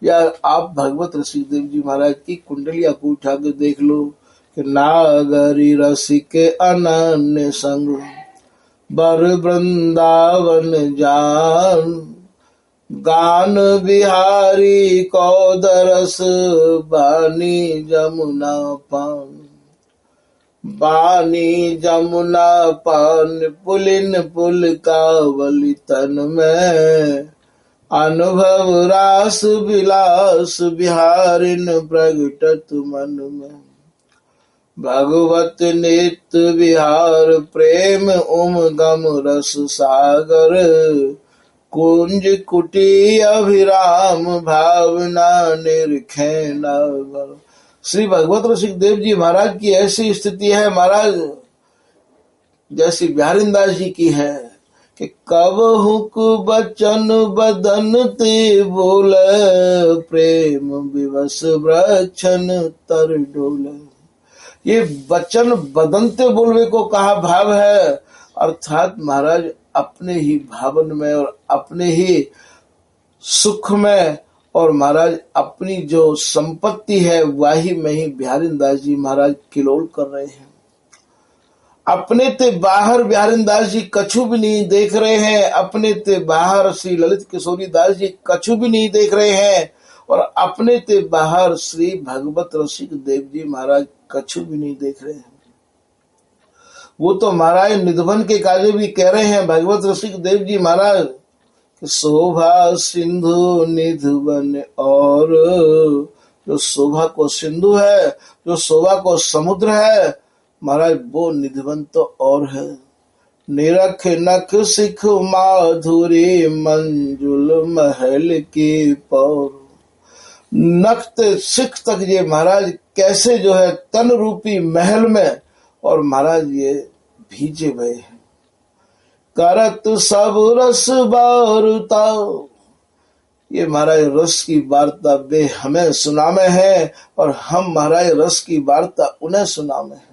यार आप भगवत रसिकदेव जी महाराज की कुंडलिया को उठा के देख लो कि नागरी रसिक अनन्य संग बर वृंदावन जान, गान बिहारी को दरस बानी जमुना पान, बानी जमुना पान पुलिन पुल कावली तन में, अनुभव रास विलास बिहारिन प्रगटत मन में, भगवत नित्य विहार प्रेम उमगम रस सागर, कुंज कुटी अभिराम भावना निरखे नगर। श्री भगवत रसिकदेव जी महाराज की ऐसी स्थिति है महाराज जैसी बिहारी दास जी की है कि कब हुक बचन बदन ते बोले, प्रेम विवश वृक्षन तर डोले। ये वचन बदनते बोलवे को कहा भाव है, अर्थात महाराज अपने ही भावन में और अपने ही सुख में और महाराज अपनी जो संपत्ति है वही में ही बिहारी दास जी महाराज किलोल कर रहे हैं। अपने ते बाहर बिहारी दास जी कछु भी नहीं देख रहे हैं, अपने ते बाहर श्री ललित किशोरी दास जी कछु भी नहीं देख रहे हैं और अपने ते बाहर श्री भगवत रसिक देव जी महाराज कछु भी नहीं देख रहे हैं। वो तो महाराज निधवन के कार्य भी कह रहे हैं भगवत रसिक देव जी महाराज कि शोभा सिंधु निधवन, और जो शोभा को सिंधु है, जो शोभा को समुद्र है महाराज, वो निधवन तो और है। निरख नख सिख माधुरी मंजुल महल की पौर, नख्त सिख तक ये महाराज कैसे जो है तन रूपी महल में और महाराज ये भीजे हुए हैं। करत सब रस वार्ता, ये महाराज रस की वार्ता वे हमें सुनामे है और हम महाराज रस की वार्ता उन्हें सुनामे है।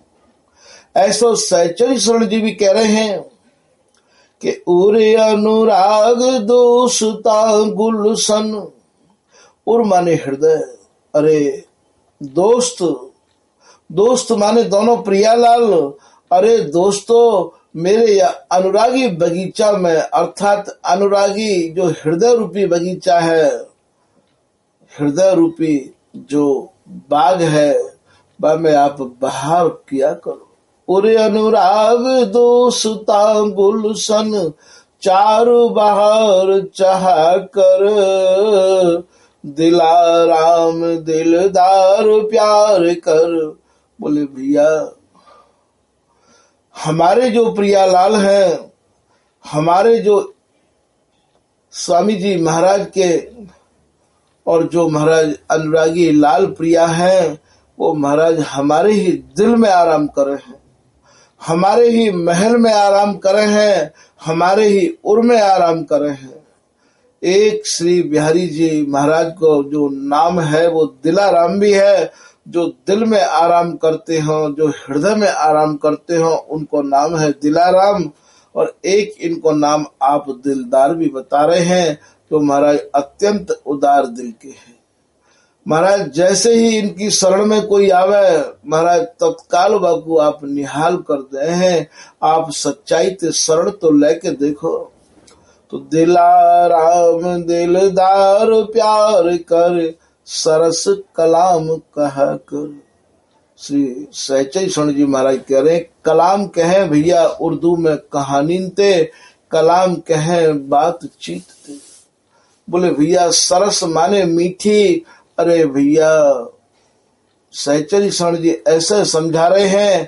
ऐसा सहचरी शरण जी भी कह रहे हैं कि उरे अनुराग दोषता गुलशन, उर माने हृदय, अरे दोस्त, दोस्त माने दोनों प्रियालाल, अरे दोस्तों मेरे अनुरागी बगीचा में, अर्थात अनुरागी जो हृदय रूपी बगीचा है, हृदय रूपी जो बाग है वह में आप बहार किया करो। उरे अनुराग दोषता गुलशन, चारु बहार चाह कर, दिलाराम दिलदार प्यार कर। बोले भैया हमारे जो प्रियालाल हैं, हमारे जो स्वामी जी महाराज के और जो महाराज अनुरागी लाल प्रिया हैं, वो महाराज हमारे ही दिल में आराम करे हैं, हमारे ही महल में आराम करे हैं, हमारे ही उर में आराम करे हैं। एक श्री बिहारी जी महाराज को जो नाम है वो दिलाराम भी है, जो दिल में आराम करते हो, जो हृदय में आराम करते हो, उनको नाम है दिलाराम। और एक इनको नाम आप दिलदार भी बता रहे हैं, जो महाराज अत्यंत उदार दिल के हैं। महाराज जैसे ही इनकी शरण में कोई आवे महाराज तत्काल बाकू आप निहाल कर दे हैं। आप सच्चाई ते शरण तो लेके देखो। तो दिलाराम दिलदार प्यार कर सरस कलाम कहा कर। श्री सहचरी स्वर्ण जी महाराज कह रहे कलाम कहे भैया उर्दू में कहानी ते, कलाम कहे बातचीत ते। बोले भैया सरस माने मीठी। अरे भैया सहचरी स्वर्ण जी ऐसे समझा रहे हैं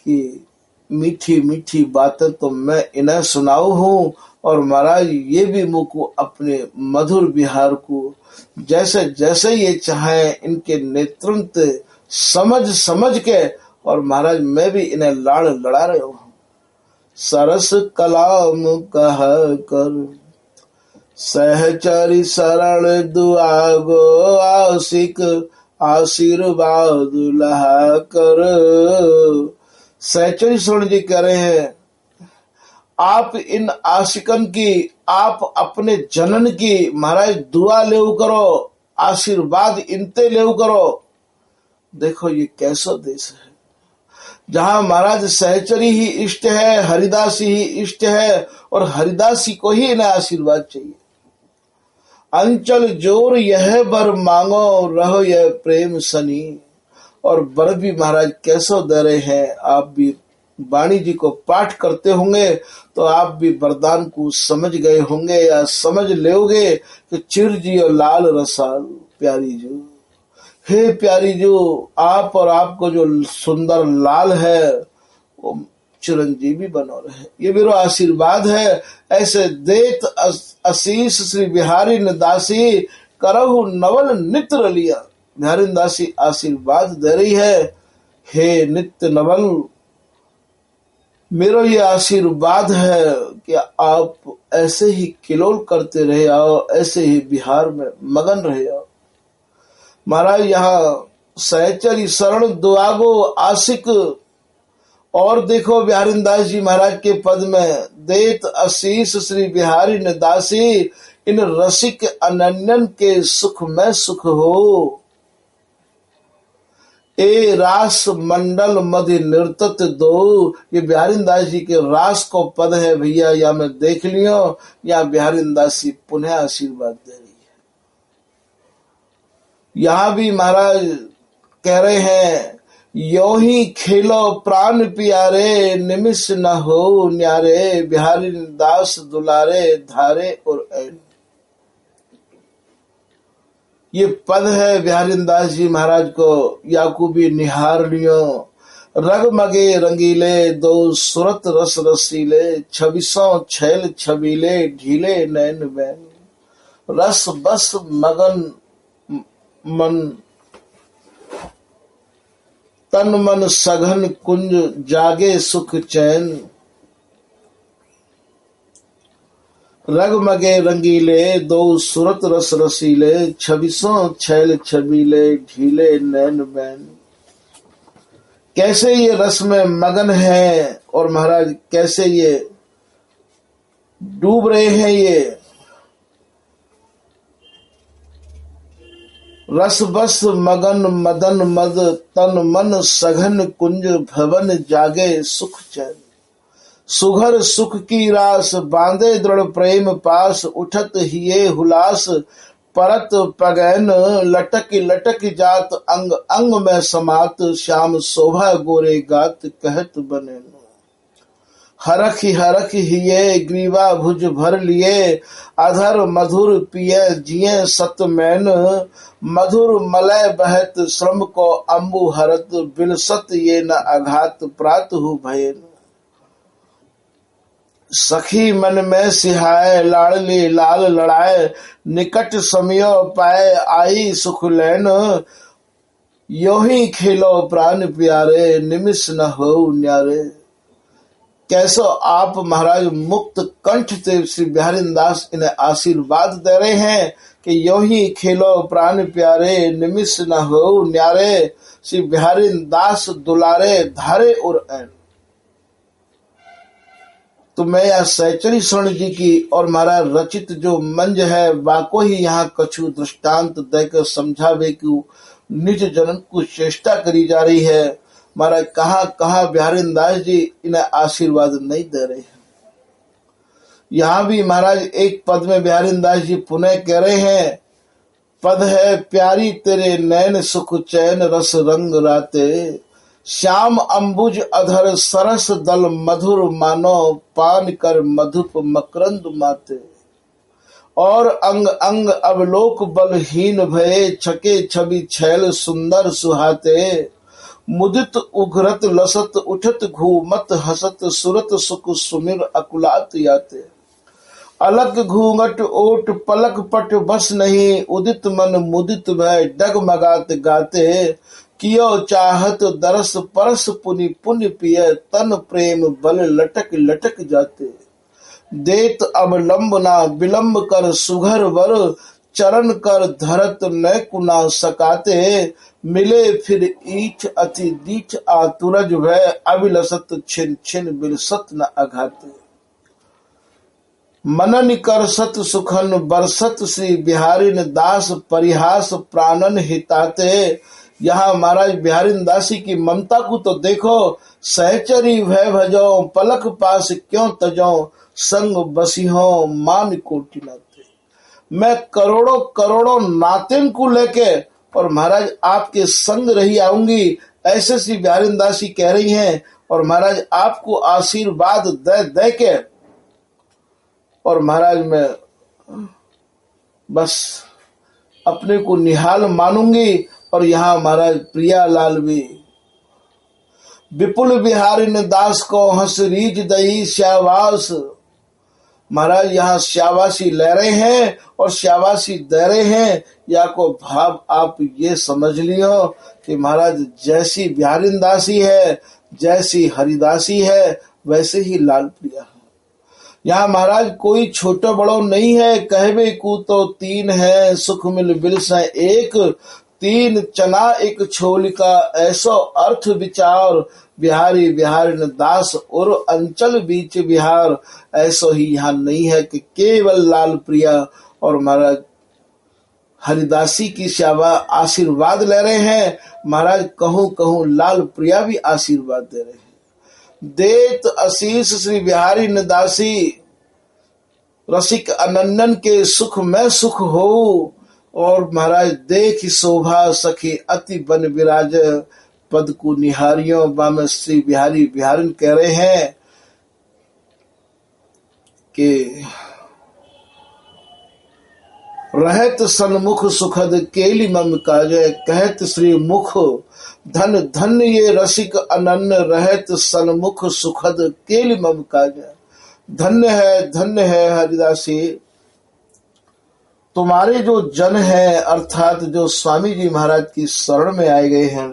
कि मीठी मीठी बातें तो मैं इन्हें सुनाऊ हूँ, और महाराज ये भी मुझको अपने मधुर विहार को जैसे जैसे ये चाहे इनके नेतृत्व समझ समझ के, और महाराज मैं भी इन्हें लाड़ लड़ा रहे हूँ। सरस कलाम कह कर सहचरी शरण दुआगो आशिक आशीर्वाद लहा कर। सहचरी स्वर्ण जी कह रहे हैं आप इन आशिकन की, आप अपने जनन की महाराज दुआ लेव करो, आशीर्वाद इनते लेव करो। देखो ये कैसा देश है जहां महाराज सहचरी ही इष्ट है, हरिदासी ही इष्ट है, और हरिदासी को ही इन्हें आशीर्वाद चाहिए। अंचल जोर यह बर मांगो रहो यह प्रेम सनी। और बर भी महाराज कैसो दे रहे हैं। आप भी वाणी जी को पाठ करते होंगे तो आप भी वरदान को समझ गए होंगे या समझ लोगे कि चिर जी और लाल रसाल प्यारी जो, हे प्यारी जो आप और आपको जो सुंदर लाल है वो चिरंजीवी बनो रहे। ये मेरा आशीर्वाद है। ऐसे देत आशीष श्री बिहारी दासी करहु नवल नित्र लिया। बिहारी दासी आशीर्वाद दे रही है, हे नित्य नवल मेरा ये आशीर्वाद है कि आप ऐसे ही किलोल करते रहे आओ, ऐसे ही बिहार में मगन रहे आओ। महाराज यहाँ सहचरी शरण दुआगो आशिक, और देखो बिहारी दास जी महाराज के पद में देत आशीष श्री बिहारी दासी इन रसिक अनन्यन के सुख में सुख हो। ए रास मंडल मधि निर्तत दो। ये बिहारी दास जी के रास को पद है भैया, या मैं देख लियो या बिहारी दास जी पुनः आशीर्वाद दे रही है। यहाँ भी महाराज कह रहे हैं यो ही खेलो प्राण प्यारे निमिष न हो न्यारे। बिहारी दास दुलारे धारे और ऐन। ये पद है बिहारी दास जी महाराज को याकूबी निहार लियो। रग मगे रंगीले दो सुरत रस रसीले, छबिसों छैल छबीले ढीले नैन बैन। रस बस मगन मन तन मन सघन कुंज जागे सुख चैन। रग मगे रंगीले दो सुरत रस रसीले, छबिसों छैल छबीले ढीले नैन बैन। कैसे ये रस में मगन है, और महाराज कैसे ये डूब रहे हैं। ये रस बस मगन मदन मद तन मन सघन कुंज भवन जागे सुख चैन। सुघर सुख की रास बांधे दृढ़ प्रेम पास, उठत हिये हुलास परत पगैन। लटक लटक जात अंग अंग में समात, श्याम शोभा गोरे गात कहत बने। हरख हिये ग्रीवा भुज भर लिए, अधर मधुर पिए जिये सत मैन। मधुर मलय बहत श्रम को अम्बु हरत, बिलसत ये न आघात प्रातु भयन। सखी मन में सिहाय लाडली लाल लड़ाए, निकट समियो पाए आई सुख लैन। यो ही खेलो प्राण प्यारे निमिष न हो न्यारे। कैसो आप महाराज मुक्त कंठ से श्री बिहारी दास इन्हें आशीर्वाद दे रहे हैं कि यो ही खेलो प्राण प्यारे निमिष न हो न्यारे। श्री बिहारी दास दुलारे धारे और ऐन। तो मैं या सहचरी स्वर्ण जी की और महाराज रचित जो मंज है वाको ही यहाँ कछु दृष्टांत देकर समझावे कि निज जनन को चेष्टा करी जा रही है। महाराज कहाँ कहाँ बिहारी दास जी इन्हें आशीर्वाद नहीं दे रहे हैं। यहाँ भी महाराज एक पद में बिहारी दास जी पुनः कह रहे हैं, पद है प्यारी तेरे नैन सुख चैन रस रंग राते, श्याम अंबुज अधर सरस दल मधुर मानो, पान कर मधुप मकरंद माते। और अंग अंग अवलोक बलहीन भये, छके छवि छैल सुंदर सुहाते, मुदित उघरत लसत उठत घूमत हसत, सुरत सुख सुमिर अकुलात याते। अलग घूंघट ओट पलक पट बस नहीं, उदित मन मुदित भय डगमगात गाते, कियो चाहत दरस परस पुनि पुण्य पिय, तन प्रेम बल लटक लटक जाते। देत अवलंब ना विलंब कर सुघर वर, चरण कर धरत न कुना सकाते, मिले फिर ईठ अति दीठ आतुरज भय, अभिलसत छिन छिन बिलसत न अघाते। मनन करसत सुखन बरसत श्री बिहारी दास, परिहास प्राणन हिताते। यहाँ महाराज बिहारी दासी की ममता को तो देखो, सहचरी भय भजो पलक पास क्यों तजो, संग बसिहो मान कोटि नाते। मैं करोड़ों करोड़ों नातिन को लेके और महाराज आपके संग रही आऊंगी, ऐसे श्री बिहारी दासी कह रही हैं। और महाराज आपको आशीर्वाद दे दे के और महाराज मैं बस अपने को निहाल मानूंगी। और यहाँ महाराज प्रियालाल भी विपुल बिहारी ने दास को हंस रीज दई श्यावास। महाराज यहाँ श्यावासी ले रहे हैं और श्यावासी दे रहे हैं। या को भाव आप ये समझ लियो कि महाराज जैसी बिहारी दासी है, जैसी हरिदासी है, वैसे ही लाल प्रिया है। यहाँ महाराज कोई छोटा बड़ो नहीं है, कहवे को तो तीन है, सुख मिल बिलस एक, तीन चना एक छोल का ऐसो अर्थ विचार, बिहारी बिहारी दास और अंचल बीच बिहार। ऐसो ही यहाँ नहीं है कि केवल लाल प्रिया और महाराज हरिदासी की सेवा आशीर्वाद ले रहे हैं। महाराज कहूं कहूं लाल प्रिया भी आशीर्वाद दे रहे हैं। देत आशीष श्री बिहारी दासी, रसिक अनंदन के सुख में सुख हो। और महाराज देख शोभा सखी अति बन विराज, पद को निहारियों बाम श्री बिहारी बिहारन कह रहे हैं कि रहत सन्मुख सुखद केली मम काजय, कहत श्री मुख धन धन ये रसिक अनन्य, रहत सन्मुख सुखद केली मम काजय। धन्य है हरिदासी, तुम्हारे जो जन है अर्थात जो स्वामी जी महाराज की शरण में आए गए हैं,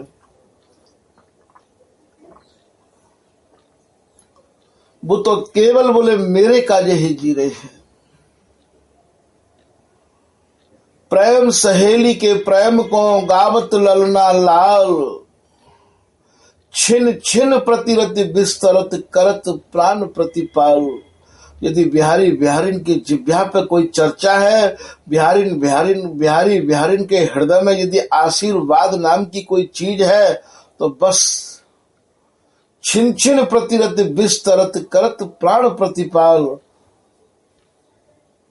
वो तो केवल बोले मेरे काजे ही जी रहे हैं। प्रेम सहेली के प्रेम को गावत ललना लाल, छिन छिन प्रतिरत विस्तरत करत प्राण प्रतिपाल। यदि बिहारी बिहारिन की जिह्वा पे कोई चर्चा है, बिहारी बिहारिन के हृदय में यदि आशीर्वाद नाम की कोई चीज है, तो बस छिन छिन प्रतिरत विस्तरत करत प्राण प्रतिपाल।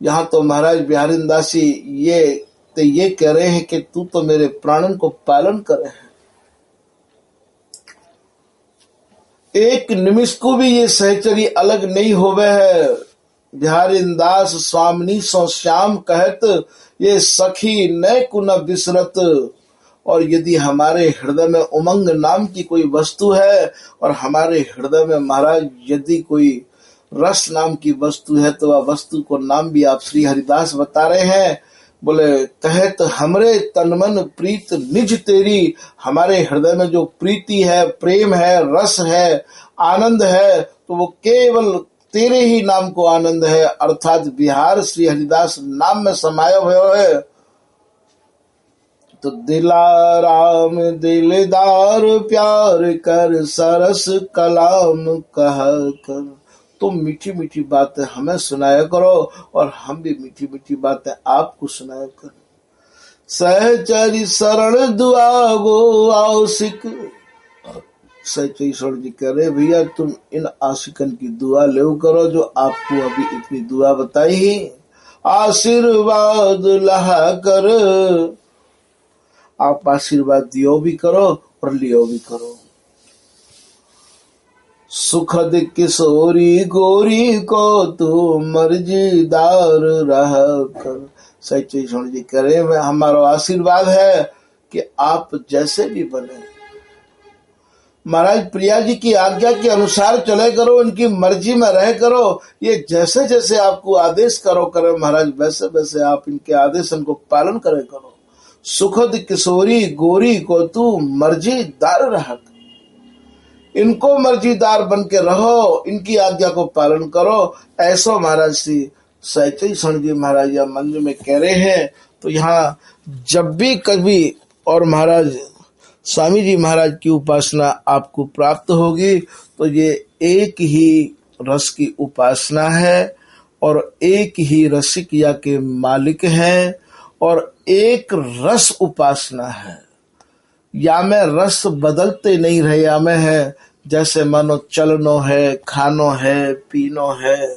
यहाँ तो महाराज बिहारी दासी ये कह रहे हैं कि तू तो मेरे प्राणन को पालन करे है। एक निमिष को भी ये सहचरी अलग नहीं होवे है। बिहारी दास स्वामिनी सो श्याम कहत, ये सखी न कुन बिसरत। और यदि हमारे हृदय में उमंग नाम की कोई वस्तु है और हमारे हृदय में महाराज यदि कोई रस नाम की वस्तु है, तो वह वस्तु को नाम भी आप श्री हरिदास बता रहे हैं। बोले कहत हमरे तनमन प्रीत निज तेरी, हमारे हृदय में जो प्रीति है, प्रेम है, रस है, आनंद है, तो वो केवल तेरे ही नाम को आनंद है, अर्थात बिहार श्री हरिदास नाम में समाया हुआ है। तो दिलाराम दिलदार प्यार कर, सरस कलाम कह कर, तुम मीठी मीठी बातें हमें सुनाया करो और हम भी मीठी मीठी बातें आपको सुनाया करो। सहचरी शरण दुआ गो आशिक। सहचरी जी कह रहे भैया तुम इन आशिकन की दुआ ले करो जो आपको अभी इतनी दुआ बताई। आशीर्वाद लहा कर, आप आशीर्वाद दियो भी करो और लियो भी करो। सुखद किशोरी गोरी को तू मर्जीदार रह कर। सच्चे जी करे हमारा आशीर्वाद है कि आप जैसे भी बने महाराज प्रिया जी की आज्ञा के अनुसार चले करो, इनकी मर्जी में रह करो। ये जैसे जैसे आपको आदेश करो करे महाराज वैसे वैसे आप इनके आदेशन को पालन करे करो। सुखद किशोरी गोरी को तू मर्जीदार रह, इनको मर्जीदार बन के रहो, इनकी आज्ञा को पालन करो। ऐसा महाराज श्री सहचरी शरण जी महाराज या मंदिर में कह रहे हैं। तो यहाँ जब भी कभी और महाराज स्वामी जी महाराज की उपासना आपको प्राप्त होगी तो ये एक ही रस की उपासना है और एक ही रसिकिया के मालिक हैं और एक रस उपासना है। या में रस बदलते नहीं रहे, या में है जैसे मानो चलनो है, खानो है, पीनो है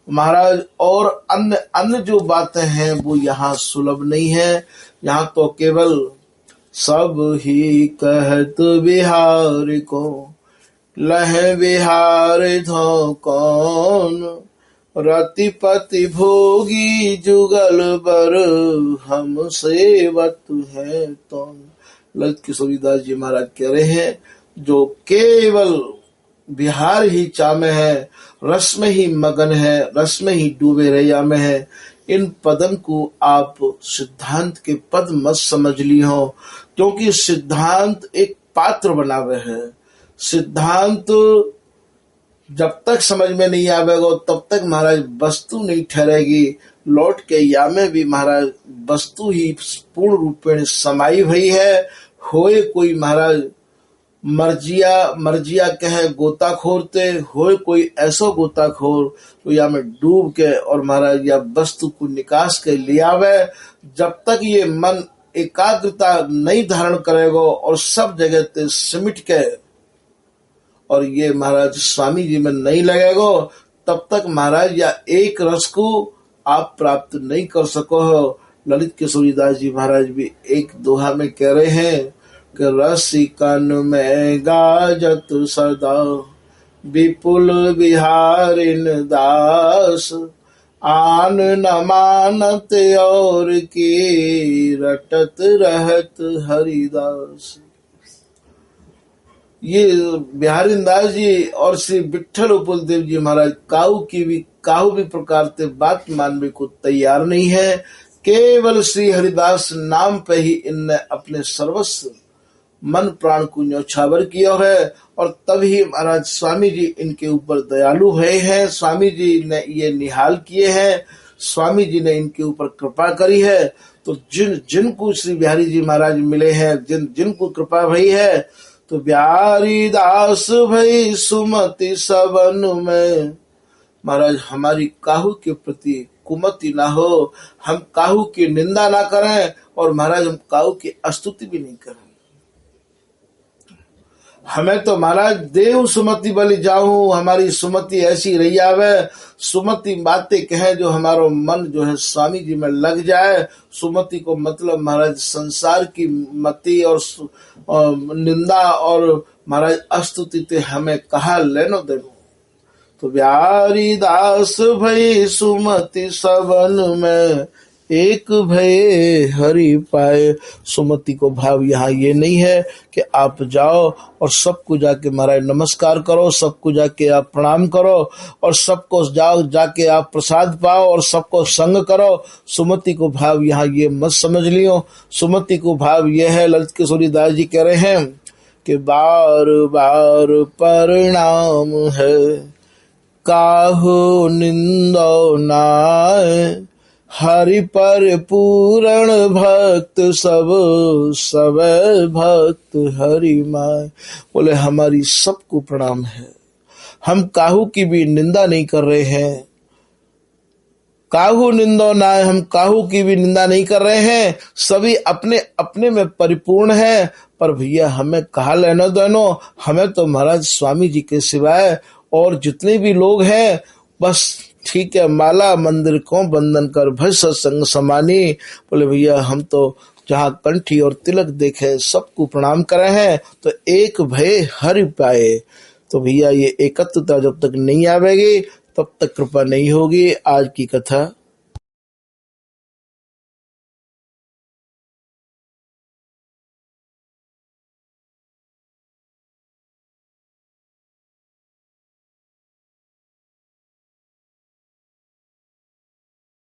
महाराज। और अन्य जो बातें हैं वो यहाँ सुलभ नहीं है। यहाँ तो केवल सब ही कहत बिहार को लह बिहार धो कौन, रतिपति भोगी जुगल बर हम सेवत है तो। ललित किशोरीदास जी महाराज कह रहे हैं जो केवल बिहार ही चामे है, रस में ही मगन है, रस में ही डूबे रैया में है, इन पदन को आप सिद्धांत के पद मत समझ ली हो। क्योंकि सिद्धांत एक पात्र बनावे है। सिद्धांत जब तक समझ में नहीं आवेगा तब तक महाराज वस्तु नहीं ठहरेगी। लौट के या में भी महाराज वस्तु ही पूर्ण रूपेण समाई हुई है। होए कोई महाराज मर्जिया कहे गोताखोरते, होए कोई ऐसो गोताखोर तो या में डूब के और महाराज या वस्तु को निकास के ले आवे। जब तक ये मन एकाग्रता नहीं धारण करेगा और सब जगह ते सिमट के और ये महाराज स्वामी जी में नहीं लगेगा तब तक महाराज या एक रस को आप प्राप्त नहीं कर सको हो। ललित किशोरीदास जी महाराज भी एक दोहा में कह रहे हैं कि रसिकन में गाजत सदा विपुल बिहारिन दास, आन न मानत और की रटत रहत हरिदास। ये बिहारिन दास जी और श्री विठल उपलदेव जी महाराज काहू भी प्रकार से बात मानने को तैयार नहीं है। केवल श्री हरिदास नाम पे ही इनने अपने सर्वस्व मन प्राण को न्यौछावर किया है और तभी महाराज स्वामी जी इनके ऊपर दयालु हुए हैं। स्वामी जी ने ये निहाल किए हैं, स्वामी जी ने इनके ऊपर कृपा करी है। तो जिनको श्री बिहारी जी महाराज मिले हैं, जिनको कृपा भई है, तो बिहारी दास भई सुमति सबन में। महाराज हमारी काहू के प्रति कुमति ना हो, हम काहू की निंदा ना करें और महाराज हम काहू की स्तुति भी नहीं करें। हमें तो महाराज देव सुमति बलि जाऊं, हमारी सुमति ऐसी रही आवे, सुमति बातें कहे जो हमारा मन जो है स्वामी जी में लग जाए। सुमति को मतलब महाराज संसार की मति और निंदा और महाराज स्तुति ते हमें कहा लेनो देनो। तो बिहारी दास भई सुमति सबन में, एक भय हरि पाए। सुमति को भाव यहाँ ये नहीं है कि आप जाओ और सबको जाके महाराज नमस्कार करो, सबको जाके आप प्रणाम करो और सबको जाके आप प्रसाद पाओ और सबको संग करो। सुमति को भाव यहाँ ये मत समझ लियो। सुमति को भाव ये है, ललित किशोरीदास जी कह रहे हैं कि बार बार परिणाम है, काहू निंदो नाय, हरि पर पूर्ण भक्त सब भक्त हरि माय। बोले हमारी सबको प्रणाम है, हम काहू की भी निंदा नहीं कर रहे हैं। काहू निंदो नाय, हम काहू की भी निंदा नहीं कर रहे हैं। सभी अपने अपने में परिपूर्ण है। पर भैया हमें कहा लेना देनो, हमें तो महाराज स्वामी जी के सिवाय और जितने भी लोग हैं बस ठीक है, माला मंदिर को बंधन कर भज सत्संग समानी। बोले भैया हम तो जहाँ कंठी और तिलक देखे सबको प्रणाम करे हैं। तो एक भय हरि पाए। तो भैया ये एकत्वता जब तक नहीं आवेगी तब तक कृपा नहीं होगी। आज की कथा